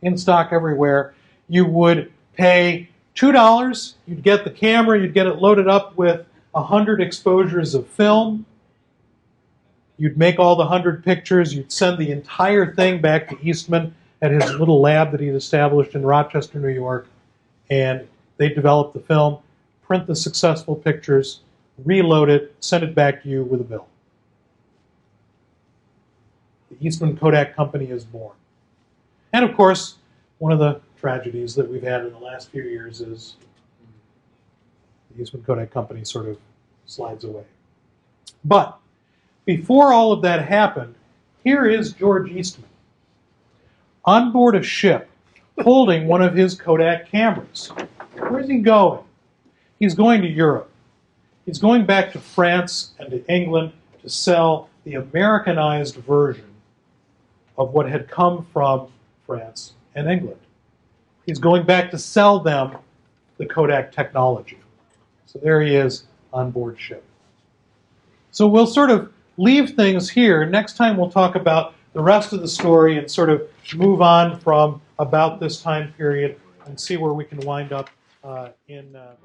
In stock everywhere. You would pay $2, you'd get the camera, you'd get it loaded up with 100 exposures of film, you'd make all the 100 pictures, you'd send the entire thing back to Eastman at his little lab that he'd established in Rochester, New York, and they'd develop the film, print the successful pictures, reload it, send it back to you with a bill. The Eastman Kodak Company is born. And of course, one of the tragedies that we've had in the last few years is the Eastman Kodak Company sort of slides away. But before all of that happened, here is George Eastman on board a ship holding one of his Kodak cameras. Where's he going? He's going to Europe. He's going back to France and to England to sell the Americanized version of what had come from France and England. He's going back to sell them the Kodak technology. So there he is on board ship. So we'll sort of leave things here. Next time we'll talk about the rest of the story and sort of move on from about this time period and see where we can wind up in the